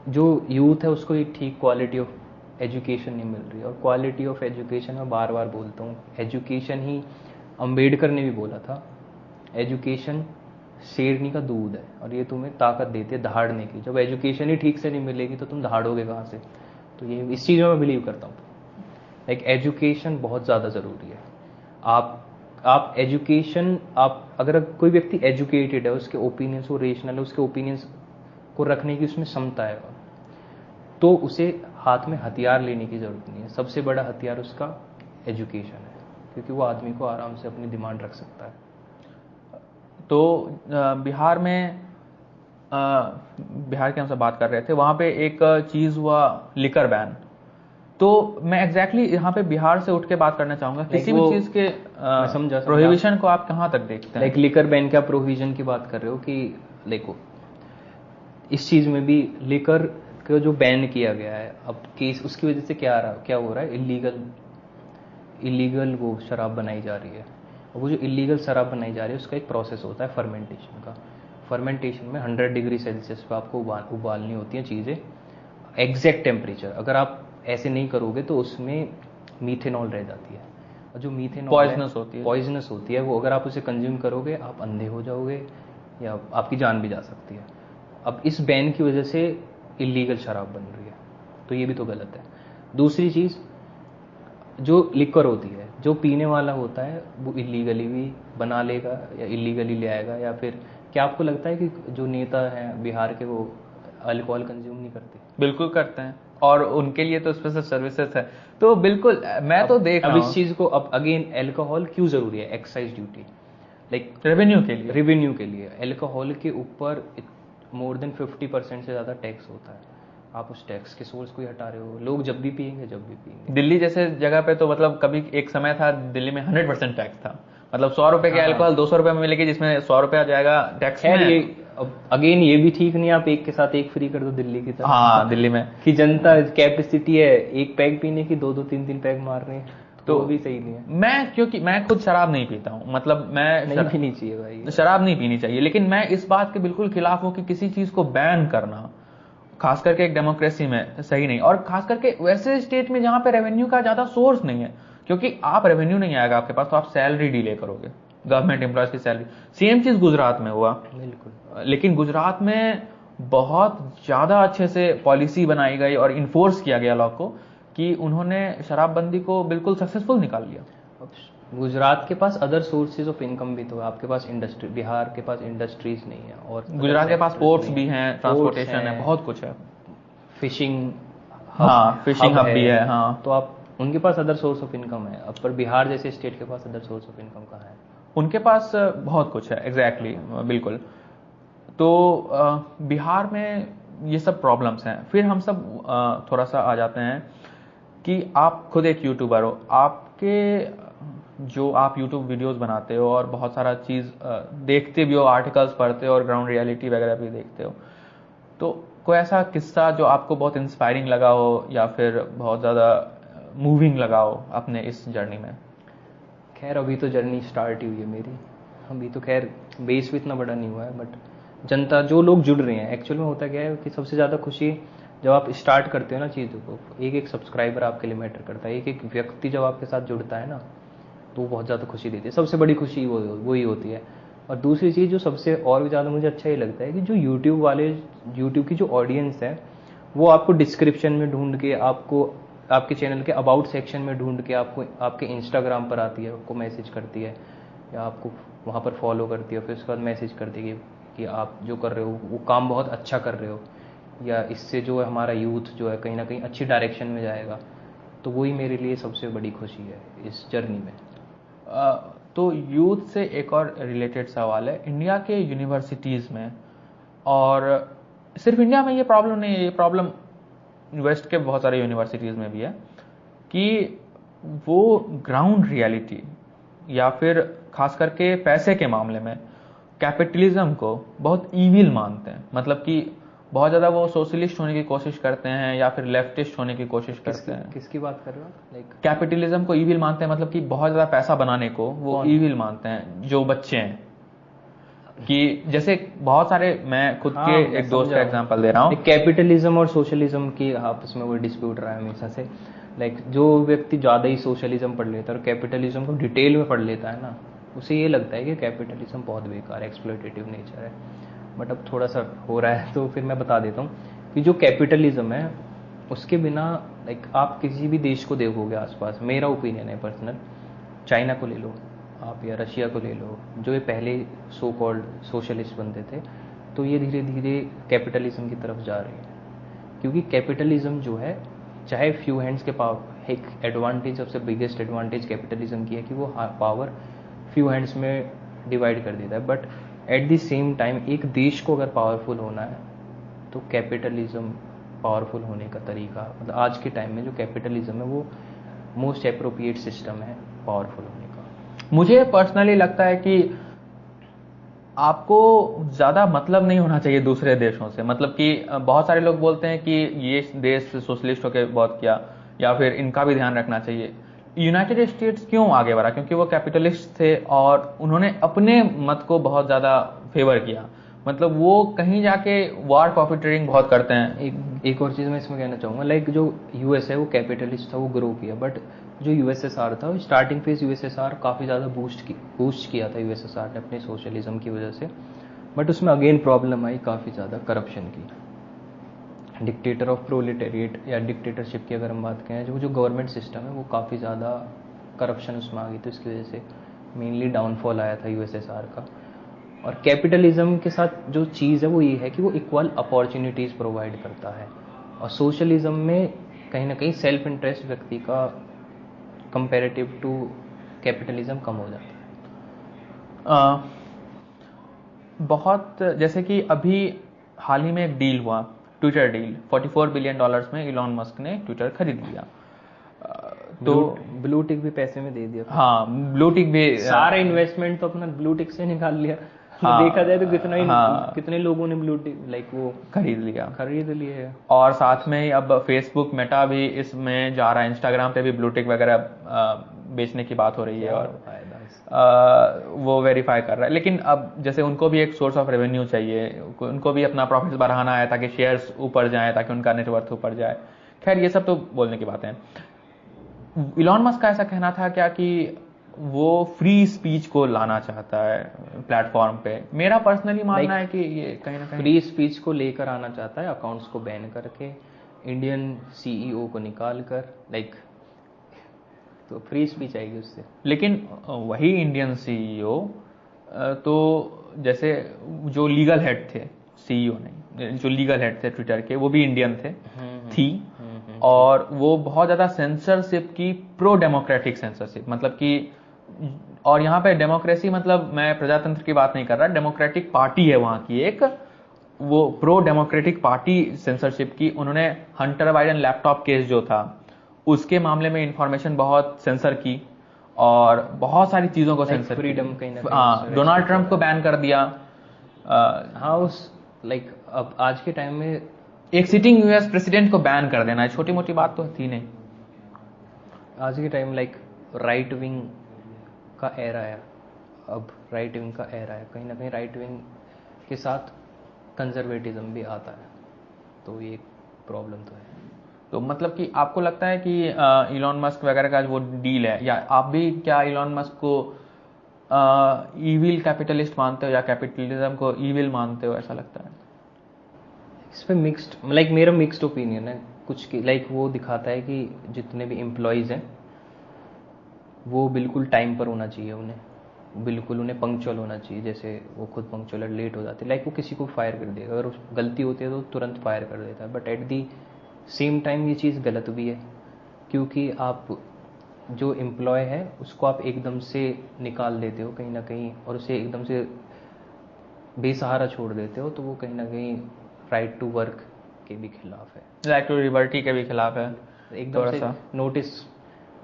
जो यूथ है उसको ठीक क्वालिटी ऑफ एजुकेशन नहीं मिल रही। और क्वालिटी ऑफ एजुकेशन मैं बार बार बोलता हूँ, एजुकेशन ही अंबेडकर ने भी बोला था, एजुकेशन शेरनी का दूध है और ये तुम्हें ताकत देती है दहाड़ने की। जब एजुकेशन ही ठीक से नहीं मिलेगी तो तुम दहाड़ोगे कहाँ से? तो ये इस चीज़ में मैं बिलीव करता हूँ, लाइक एजुकेशन बहुत ज़्यादा ज़रूरी है। आप एजुकेशन, आप अगर कोई व्यक्ति एजुकेटेड है, उसके ओपिनियंस वो रेशनल है, उसके ओपिनियंस को रखने की उसमें क्षमता है, तो उसे हाथ में हथियार लेने की ज़रूरत नहीं है। सबसे बड़ा हथियार उसका एजुकेशन है, क्योंकि वो आदमी को आराम से अपनी डिमांड रख सकता है। तो बिहार में, बिहार की हमसे बात कर रहे थे, वहाँ पे एक चीज़ हुआ लिकर बैन। तो मैं एग्जैक्टली यहाँ पे बिहार से उठ के बात करना चाहूँगा, किसी भी चीज़ के प्रोहिबिशन को आप कहाँ तक देखते हैं? लाइक लिकर बैन क्या प्रोविजन की बात कर रहे हो कि देखो इस चीज़ में भी लिकर को जो बैन किया गया है, अब केस उसकी वजह से क्या हो रहा है, इलीगल वो शराब बनाई जा रही है। और वो जो इलीगल शराब बनाई जा रही है उसका एक प्रोसेस होता है फर्मेंटेशन का। फर्मेंटेशन में 100 डिग्री सेल्सियस पे आपको उबालनी होती हैं चीज़ें, एग्जैक्ट टेम्परेचर। अगर आप ऐसे नहीं करोगे तो उसमें मीथेनॉल रह जाती है, और जो मीथेनॉल पॉइजनस होती है वो अगर आप उसे कंज्यूम करोगे आप अंधे हो जाओगे या आपकी जान भी जा सकती है। अब इस बैन की वजह से इलीगल शराब बन रही है, तो ये भी तो गलत है। दूसरी चीज़, जो लिकर होती है, जो पीने वाला होता है वो इलीगली भी बना लेगा या इलीगली ले आएगा, या फिर क्या आपको लगता है कि जो नेता हैं बिहार के वो अल्कोहल कंज्यूम नहीं करते? बिल्कुल करते हैं, और उनके लिए तो स्पेशल सर्विसेज है। तो बिल्कुल मैं तो देख रहा हूं। अब इस चीज़ को, अब अगेन अल्कोहल क्यों ज़रूरी है? एक्साइज ड्यूटी, लाइक रेवेन्यू के लिए अल्कोहल के ऊपर मोर देन 50% से ज़्यादा टैक्स होता है। आप उस टैक्स के सोर्स को ही हटा रहे हो। लोग जब भी पियेंगे। दिल्ली जैसे जगह पे तो मतलब कभी एक समय था दिल्ली में 100% टैक्स था, मतलब 100 रुपए के अल्कोहल 200 रुपए में मिलेगी, जिसमें 100 रुपया जाएगा टैक्स में। ये अब अगेन ये भी ठीक नहीं, आप एक के साथ एक फ्री कर दो दिल्ली की तरह। हाँ, दिल्ली में कि जनता कैपेसिटी है एक पैक पीने की, 2-2 3-3 पैक मार रहे हैं, तो वो भी सही नहीं है। क्योंकि मैं खुद शराब नहीं पीता हूँ, मतलब मैं नहीं पीनी चाहिए भाई, शराब नहीं पीनी चाहिए, लेकिन मैं इस बात के बिल्कुल खिलाफ हूँ कि किसी चीज को बैन करना, खास करके एक डेमोक्रेसी में, सही नहीं। और खास करके वैसे स्टेट में जहां पे रेवेन्यू का ज्यादा सोर्स नहीं है, क्योंकि आप रेवेन्यू नहीं आएगा आपके पास तो आप सैलरी डिले करोगे, गवर्नमेंट एम्प्लॉयज की सैलरी। सेम चीज गुजरात में हुआ, बिल्कुल। लेकिन गुजरात में बहुत ज्यादा अच्छे से पॉलिसी बनाई गई और इन्फोर्स किया गया लॉ को, कि उन्होंने शराबबंदी को बिल्कुल सक्सेसफुल निकाल लिया। गुजरात के पास अदर सोर्सेज ऑफ इनकम भी तो है, आपके पास इंडस्ट्री, बिहार के पास इंडस्ट्रीज नहीं है, और गुजरात के पास पोर्ट्स भी हैं, ट्रांसपोर्टेशन है, बहुत कुछ है, फिशिंग हब भी है। हाँ, तो आप उनके पास अदर सोर्स ऑफ इनकम है। अब पर बिहार जैसे स्टेट के पास अदर सोर्स ऑफ इनकम कहाँ है? उनके पास बहुत कुछ है, एग्जैक्टली, बिल्कुल। तो बिहार में ये सब प्रॉब्लम्स हैं। फिर हम सब थोड़ा सा आ जाते हैं कि आप खुद एक यूट्यूबर हो, आपके जो आप यूट्यूब वीडियोस बनाते हो और बहुत सारा चीज़ देखते भी हो, आर्टिकल्स पढ़ते हो और ग्राउंड रियलिटी वगैरह भी देखते हो, तो कोई ऐसा किस्सा जो आपको बहुत इंस्पायरिंग लगा हो या फिर बहुत ज़्यादा मूविंग लगा हो अपने इस जर्नी में? खैर अभी तो जर्नी स्टार्ट ही हुई है मेरी, अभी तो खैर बेस भी इतना बड़ा नहीं हुआ है, बट जनता, जो लोग जुड़ रहे हैं, एक्चुअल में होता क्या है कि सबसे ज़्यादा खुशी जब आप स्टार्ट करते हो ना चीज़ों को, एक एक सब्सक्राइबर आपके लिए मैटर करता है, एक एक व्यक्ति जब आपके साथ जुड़ता है ना, तो बहुत ज़्यादा खुशी देती है। सबसे बड़ी खुशी वही होती है। और दूसरी चीज़ जो सबसे और भी ज़्यादा मुझे अच्छा ये लगता है कि जो यूट्यूब की जो ऑडियंस है, वो आपको डिस्क्रिप्शन में ढूंढ के, आपको आपके चैनल के अबाउट सेक्शन में ढूंढ के आपको आपके इंस्टाग्राम पर आती है, आपको मैसेज करती है, या आपको वहाँ पर फॉलो करती है, फिर उसके बाद मैसेज करती है कि कि आप जो कर रहे हो वो काम बहुत अच्छा कर रहे हो, या इससे जो है हमारा यूथ जो है कहीं ना कहीं अच्छी डायरेक्शन में जाएगा, तो वही मेरे लिए सबसे बड़ी खुशी है इस जर्नी में। तो यूथ से एक और रिलेटेड सवाल है, इंडिया के यूनिवर्सिटीज़ में, और सिर्फ इंडिया में ये प्रॉब्लम नहीं है, ये प्रॉब्लम वेस्ट के बहुत सारे यूनिवर्सिटीज़ में भी है कि वो ग्राउंड रियलिटी या फिर खास करके पैसे के मामले में कैपिटलिज्म को बहुत ईविल मानते हैं। मतलब कि बहुत ज़्यादा वो सोशलिस्ट होने की कोशिश करते हैं या फिर लेफ्टिस्ट होने की कोशिश करते हैं। किसकी बात कर रहे हो? लाइक कैपिटलिज्म को ईविल मानते हैं, मतलब कि बहुत ज़्यादा पैसा बनाने को वो ईविल मानते हैं जो बच्चे हैं। कि जैसे बहुत सारे, मैं खुद के एक दोस्त का एग्जांपल दे रहा हूँ। कैपिटलिज्म और सोशलिज्म की आपस में वो डिस्प्यूट रहा है हमेशा से। लाइक जो व्यक्ति ज़्यादा ही सोशलिज्म पढ़ लेता है और कैपिटलिज्म को डिटेल में पढ़ लेता है ना, उसे ये लगता है कि कैपिटलिज्म बहुत बेकार, एक्सप्लॉयटेटिव नेचर है। बट अब थोड़ा सा हो रहा है तो फिर मैं बता देता हूँ कि जो कैपिटलिज्म है उसके बिना, लाइक आप किसी भी देश को देखोगे आसपास, मेरा ओपिनियन है पर्सनल, चाइना को ले लो आप या रशिया को ले लो, जो ये पहले सो कॉल्ड सोशलिस्ट बनते थे, तो ये धीरे धीरे कैपिटलिज्म की तरफ जा रहे हैं। क्योंकि कैपिटलिज्म जो है, चाहे फ्यू हैंड्स के पावर, एक एडवांटेज, सबसे बिगेस्ट एडवांटेज कैपिटलिज्म की है कि वो पावर फ्यू हैंड्स में डिवाइड कर देता है। But at the same time एक देश को अगर पावरफुल होना है तो कैपिटलिज्म पावरफुल होने का तरीका, मतलब आज के टाइम में जो कैपिटलिज्म है वो मोस्ट अप्रोप्रिएट सिस्टम है पावरफुल होने का। मुझे पर्सनली लगता है कि आपको ज़्यादा मतलब नहीं होना चाहिए दूसरे देशों से। मतलब कि बहुत सारे लोग बोलते हैं कि ये देश सोशलिस्ट होकर बहुत किया, या फिर इनका भी ध्यान रखना चाहिए। यूनाइटेड स्टेट्स क्यों आगे बढ़ा? क्योंकि वो कैपिटलिस्ट थे और उन्होंने अपने मत को बहुत ज़्यादा फेवर किया। मतलब वो कहीं जाके वार प्रॉफिटरिंग बहुत करते हैं। एक और चीज़ मैं इसमें कहना चाहूँगा, लाइक जो यूएस है वो कैपिटलिस्ट था, वो ग्रो किया। बट जो यूएसएसआर था, स्टार्टिंग फेज यूएसएसआर काफ़ी ज़्यादा बूस्ट किया था यूएसएसआर ने अपने सोशलिज्म की वजह से। बट उसमें अगेन प्रॉब्लम आई काफ़ी ज़्यादा करप्शन की। डिक्टेटर ऑफ प्रोलेटेरिएट या डिक्टेटरशिप की अगर हम बात करें, जो गवर्नमेंट सिस्टम है वो काफ़ी ज़्यादा करप्शन उसमें आ गई, तो इसकी वजह से मेनली डाउनफॉल आया था यूएसएसआर का। और कैपिटलिज्म के साथ जो चीज़ है वो ये है कि वो इक्वल अपॉर्चुनिटीज़ प्रोवाइड करता है, और सोशलिज्म में कहीं ना कहीं सेल्फ इंटरेस्ट व्यक्ति का कंपेरेटिव टू कैपिटलिज्म कम हो जाता है। बहुत, जैसे कि अभी हाल ही में एक डील हुआ, ट्विटर डील, $44 बिलियन में इलॉन मस्क ने ट्विटर खरीद लिया। तो ब्लू टिक भी पैसे में दे दिया। हाँ, ब्लू टिक भी, सारे इन्वेस्टमेंट तो अपना ब्लू टिक से निकाल लिया। हाँ, देखा जाए तो कितने लोगों ने ब्लू टिक लाइक वो खरीद लिए है। और साथ में ही अब फेसबुक, मेटा भी इसमें जा रहा है, इंस्टाग्राम पे भी ब्लू टिक वगैरह बेचने की बात हो रही है, और वो वेरीफाई कर रहा है। लेकिन अब जैसे उनको भी एक सोर्स ऑफ रेवेन्यू चाहिए, उनको भी अपना प्रॉफिट बढ़ाना है ताकि शेयर्स ऊपर जाए, ताकि उनका नेटवर्थ ऊपर जाए। खैर, ये सब तो बोलने की बातें हैं। इलॉन मस्क का ऐसा कहना था क्या कि वो फ्री स्पीच को लाना चाहता है प्लेटफॉर्म पे। मेरा पर्सनली मानना है कि ये कहीं ना कहीं फ्री स्पीच को लेकर आना चाहता है, अकाउंट्स को बैन करके, इंडियन सीईओ को निकाल कर, लाइक तो फ्री स्पीच आएगी उससे। लेकिन वही इंडियन सीईओ, तो जैसे जो लीगल हेड थे, सीईओ नहीं, जो लीगल हेड थे ट्विटर के, वो भी इंडियन थी। और वो बहुत ज़्यादा सेंसरशिप की, प्रो डेमोक्रेटिक सेंसरशिप, मतलब कि, और यहाँ पे डेमोक्रेसी मतलब मैं प्रजातंत्र की बात नहीं कर रहा, डेमोक्रेटिक पार्टी है वहाँ की एक, वो प्रो डेमोक्रेटिक पार्टी सेंसरशिप की। उन्होंने हंटर बाइडन लैपटॉप केस जो था उसके मामले में इंफॉर्मेशन बहुत सेंसर की, और बहुत सारी चीज़ों को सेंसर, फ्रीडम कहीं ना हाँ, डोनाल्ड ट्रंप को बैन कर दिया। हाँ, उस लाइक अब आज के टाइम में एक सिटिंग यूएस प्रेसिडेंट को बैन कर देना है, छोटी मोटी बात तो थी नहीं। आज के टाइम लाइक राइट विंग का एरा है, अब राइट विंग का एरा है, कहीं ना कहीं राइट विंग के साथ कंजर्वेटिज्म भी आता है, तो ये प्रॉब्लम तो है। तो मतलब कि आपको लगता है कि इलॉन मस्क वगैरह का जो डील है, या आप भी क्या इलॉन मस्क को ईविल कैपिटलिस्ट मानते हो या कैपिटलिज्म को ईविल मानते हो, ऐसा लगता है? इस पर मिक्स्ड, लाइक मेरा मिक्स्ड ओपिनियन है कुछ की। लाइक वो दिखाता है कि जितने भी एम्प्लॉयज़ हैं वो बिल्कुल टाइम पर होना चाहिए उन्हें, बिल्कुल उन्हें पंक्चुअल होना चाहिए, जैसे वो खुद पंक्चुअल लेट हो जाते, लाइक वो किसी को फायर कर देगा, अगर गलती होती है तो तुरंत फायर कर देता है। But at the same time ये चीज़ गलत भी है, क्योंकि आप जो एम्प्लॉय है उसको आप एकदम से निकाल देते हो कहीं ना कहीं, और उसे एकदम से बेसहारा छोड़ देते हो, तो वो कहीं ना कहीं राइट टू वर्क के भी खिलाफ है, राइट टू लिबर्टी के भी खिलाफ है। एकदम से नोटिस,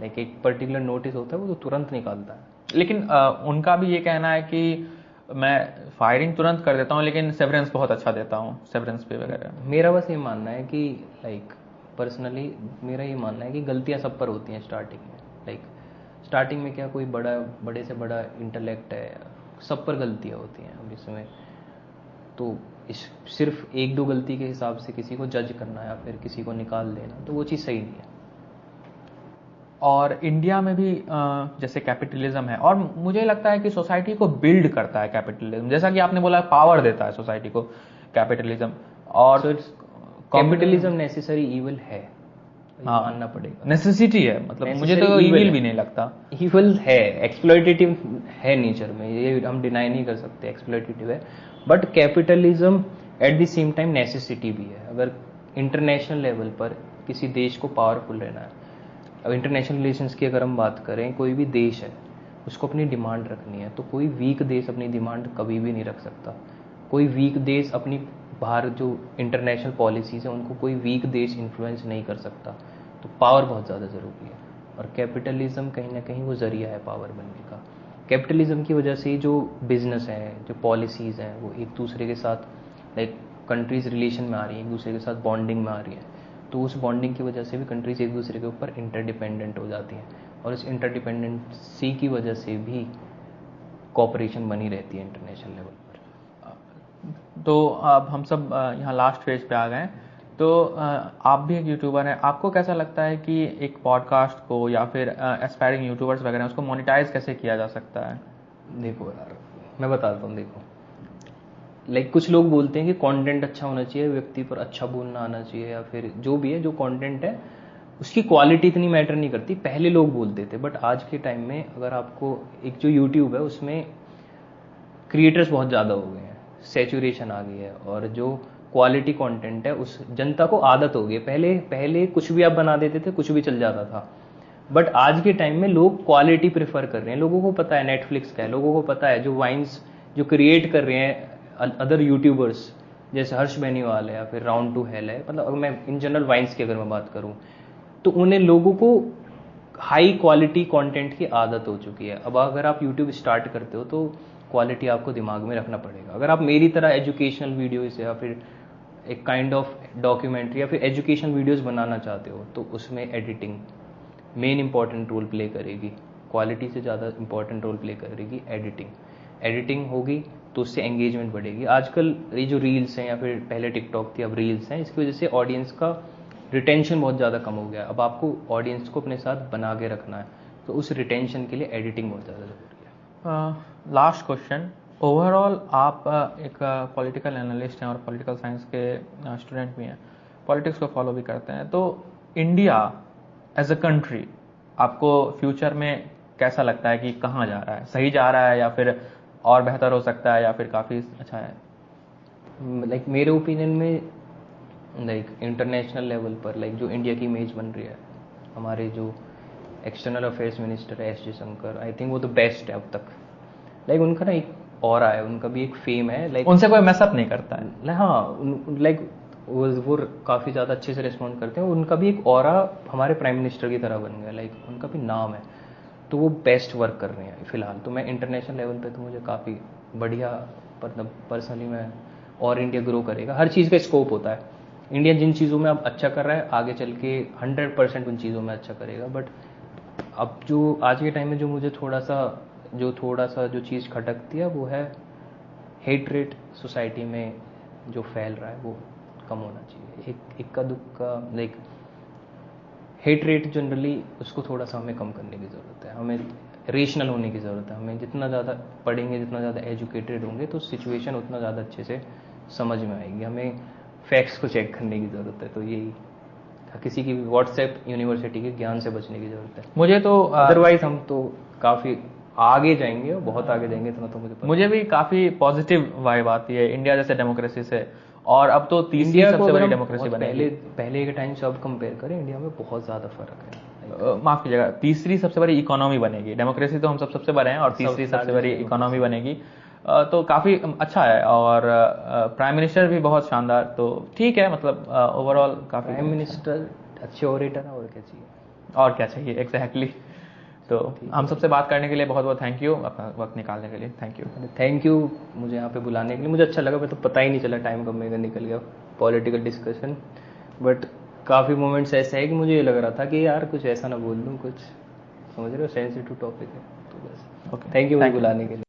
लाइक एक पर्टिकुलर नोटिस होता है वो तो तुरंत निकालता है। लेकिन उनका भी ये कहना है कि मैं फायरिंग तुरंत कर देता हूँ लेकिन सेवरेंस बहुत अच्छा देता हूँ, सेवरेंस पे वगैरह। मेरा बस ये मानना है कि लाइक पर्सनली मेरा ये मानना है कि गलतियाँ सब पर होती हैं स्टार्टिंग में। लाइक स्टार्टिंग में क्या कोई बड़े से बड़ा इंटेलेक्ट है, सब पर गलतियाँ होती हैं। अब इसमें तो सिर्फ एक दो गलती के हिसाब से किसी को जज करना या फिर किसी को निकाल देना, तो वो चीज़ सही नहीं है। और इंडिया में भी जैसे कैपिटलिज्म है, और मुझे लगता है कि सोसाइटी को बिल्ड करता है कैपिटलिज्म, जैसा कि आपने बोला पावर देता है सोसाइटी को कैपिटलिज्म। और कैपिटलिज्म नेसेसरी इविल है, मानना पड़ेगा, नेसेसिटी है, मतलब मुझे तो इविल भी नहीं लगता। इविल है, एक्सप्लॉयटेटिव है नेचर में, ये हम डिनाई नहीं कर सकते, एक्सप्लॉयटेटिव है। But capitalism at the same time necessity भी है। अगर इंटरनेशनल लेवल पर किसी देश को पावरफुल रहना है, अब इंटरनेशनल रिलेशंस की अगर हम बात करें, कोई भी देश है उसको अपनी डिमांड रखनी है, तो कोई वीक देश अपनी डिमांड कभी भी नहीं रख सकता। कोई वीक देश अपनी बाहर जो इंटरनेशनल पॉलिसीज़ हैं उनको कोई वीक देश इन्फ्लुएंस नहीं कर सकता। तो पावर बहुत ज़्यादा ज़रूरी है, और कैपिटलिज्म कहीं ना कहीं वो ज़रिया है पावर बनने का। कैपिटलिज्म की वजह से जो बिजनेस हैं, जो पॉलिसीज़ हैं, वो एक दूसरे के साथ लाइक कंट्रीज़ रिलेशन में आ रही हैं, एक दूसरे के साथ बॉन्डिंग में आ रही हैं। तो उस बॉन्डिंग की वजह से भी कंट्रीज एक दूसरे के ऊपर इंटरडिपेंडेंट हो जाती हैं, और इस इंटरडिपेंडेंसी की वजह से भी कोऑपरेशन बनी रहती है इंटरनेशनल लेवल पर। तो अब हम सब यहाँ लास्ट फेज पे आ गए, तो आप भी एक यूट्यूबर हैं, आपको कैसा लगता है कि एक पॉडकास्ट को या फिर एस्पायरिंग यूट्यूबर्स वगैरह उसको मोनेटाइज कैसे किया जा सकता है? देखो यार, मैं बताता हूँ, देखो लाइक कुछ लोग बोलते हैं कि कंटेंट अच्छा होना चाहिए, व्यक्ति पर अच्छा बोलना आना चाहिए, या फिर जो भी है, जो कंटेंट है उसकी क्वालिटी इतनी मैटर नहीं करती, पहले लोग बोलते थे। बट आज के टाइम में अगर आपको एक जो यूट्यूब है उसमें क्रिएटर्स बहुत ज़्यादा हो गए हैं, सैचुरेशन आ गई है, और जो क्वालिटी कंटेंट है उस जनता को आदत हो गई है। पहले कुछ भी आप बना देते थे, कुछ भी चल जाता था, बट आज के टाइम में लोग क्वालिटी प्रेफर कर रहे हैं। लोगों को पता है नेटफ्लिक्स का है, लोगों को पता है जो वाइन्स जो क्रिएट कर रहे हैं अदर यूट्यूबर्स जैसे हर्ष बेनीवाल है या फिर राउंड टू हेल है, मतलब अगर मैं इन जनरल वाइन्स की अगर मैं बात करूं, तो उन्हें लोगों को हाई क्वालिटी कंटेंट की आदत हो चुकी है। अब अगर आप यूट्यूब स्टार्ट करते हो तो क्वालिटी आपको दिमाग में रखना पड़ेगा। अगर आप मेरी तरह एजुकेशनल वीडियोस या फिर एक काइंड ऑफ डॉक्यूमेंट्री या फिर एजुकेशनल वीडियोस बनाना चाहते हो, तो उसमें editing main important role play करेगी, क्वालिटी से ज़्यादा इंपॉर्टेंट रोल प्ले करेगी एडिटिंग होगी तो उससे एंगेजमेंट बढ़ेगी। आजकल ये जो रील्स हैं या फिर पहले टिकटॉक थी अब रील्स हैं, इसकी वजह से ऑडियंस का रिटेंशन बहुत ज़्यादा कम हो गया। अब आपको ऑडियंस को अपने साथ बना के रखना है, तो उस रिटेंशन के लिए एडिटिंग बहुत ज़्यादा ज़रूरी है। लास्ट क्वेश्चन, ओवरऑल आप एक पॉलिटिकल एनालिस्ट हैं और पॉलिटिकल साइंस के स्टूडेंट भी हैं, पॉलिटिक्स को फॉलो भी करते हैं, तो इंडिया एज अ कंट्री आपको फ्यूचर में कैसा लगता है कि कहाँ जा रहा है? सही जा रहा है या फिर और बेहतर हो सकता है या फिर काफ़ी अच्छा है? लाइक मेरे ओपिनियन में लाइक इंटरनेशनल लेवल पर लाइक जो इंडिया की इमेज बन रही है, हमारे जो एक्सटर्नल अफेयर्स मिनिस्टर है एस जयशंकर, आई थिंक वो तो बेस्ट है अब तक। लाइक उनका ना एक ऑरा है, उनका भी एक फेम है, लाइक उनसे कोई मैसअप नहीं करता है। हाँ, लाइक वो काफ़ी ज़्यादा अच्छे से रिस्पॉन्ड करते हैं। उनका भी एक ऑरा हमारे प्राइम मिनिस्टर की तरह बन गया, लाइक उनका भी नाम है, तो वो बेस्ट वर्क कर रहे हैं फिलहाल। तो मैं इंटरनेशनल लेवल पे तो मुझे काफ़ी बढ़िया, मतलब पर्सनली मैं, और इंडिया ग्रो करेगा, हर चीज़ का स्कोप होता है। इंडिया जिन चीज़ों में अब अच्छा कर रहा है, आगे चल के 100% उन चीज़ों में अच्छा करेगा। बट अब जो आज के टाइम में जो मुझे थोड़ा सा जो चीज़ खटकती है, वो है हेट रेट सोसाइटी में जो फैल रहा है, वो कम होना चाहिए। इक्का दुक्का लाइक हेट रेट जनरली उसको थोड़ा सा हमें कम करने की ज़रूरत है, हमें रेशनल होने की ज़रूरत है। हमें जितना ज़्यादा पढ़ेंगे, जितना ज़्यादा एजुकेटेड होंगे, तो सिचुएशन उतना ज़्यादा अच्छे से समझ में आएगी। हमें फैक्ट्स को चेक करने की ज़रूरत है, तो यही किसी की व्हाट्सएप यूनिवर्सिटी के ज्ञान से बचने की ज़रूरत है। मुझे तो अदरवाइज हम तो काफ़ी आगे जाएंगे और बहुत आगे जाएंगे, इतना तो मुझे पता। मुझे भी काफी पॉजिटिव वाइब आती है इंडिया जैसे डेमोक्रेसी से, और अब तो तीसरी इंडिया को सबसे अगर बड़ी हम डेमोक्रेसी बहुत बनेगी। पहले के टाइम से अब कंपेयर करें, इंडिया में बहुत ज़्यादा फर्क है। माफ कीजिएगा, तीसरी सबसे बड़ी इकोनॉमी बनेगी। डेमोक्रेसी तो हम सबसे बड़े हैं, और तीसरी सबसे बड़ी इकोनॉमी बनेगी। तो काफी अच्छा है, और प्राइम मिनिस्टर भी बहुत शानदार, तो ठीक है, मतलब ओवरऑल काफी। प्राइम मिनिस्टर अच्छे ओरेटर, और क्या चाहिए? और क्या चाहिए, एग्जैक्टली। तो हम सबसे बात करने के लिए बहुत बहुत थैंक यू, अपना वक्त निकालने के लिए थैंक यू। थैंक यू मुझे यहाँ पे बुलाने के लिए, मुझे अच्छा लगा, मैं तो पता ही नहीं चला टाइम कब मेरा निकल गया पॉलिटिकल डिस्कशन। बट काफ़ी मोमेंट्स ऐसे है कि मुझे ये लग रहा था कि यार कुछ ऐसा ना बोल दूँ, कुछ समझ रहे हो, सेंसिटिव टॉपिक है, तो बस। ओके, थैंक यू मुझे बुलाने के लिए।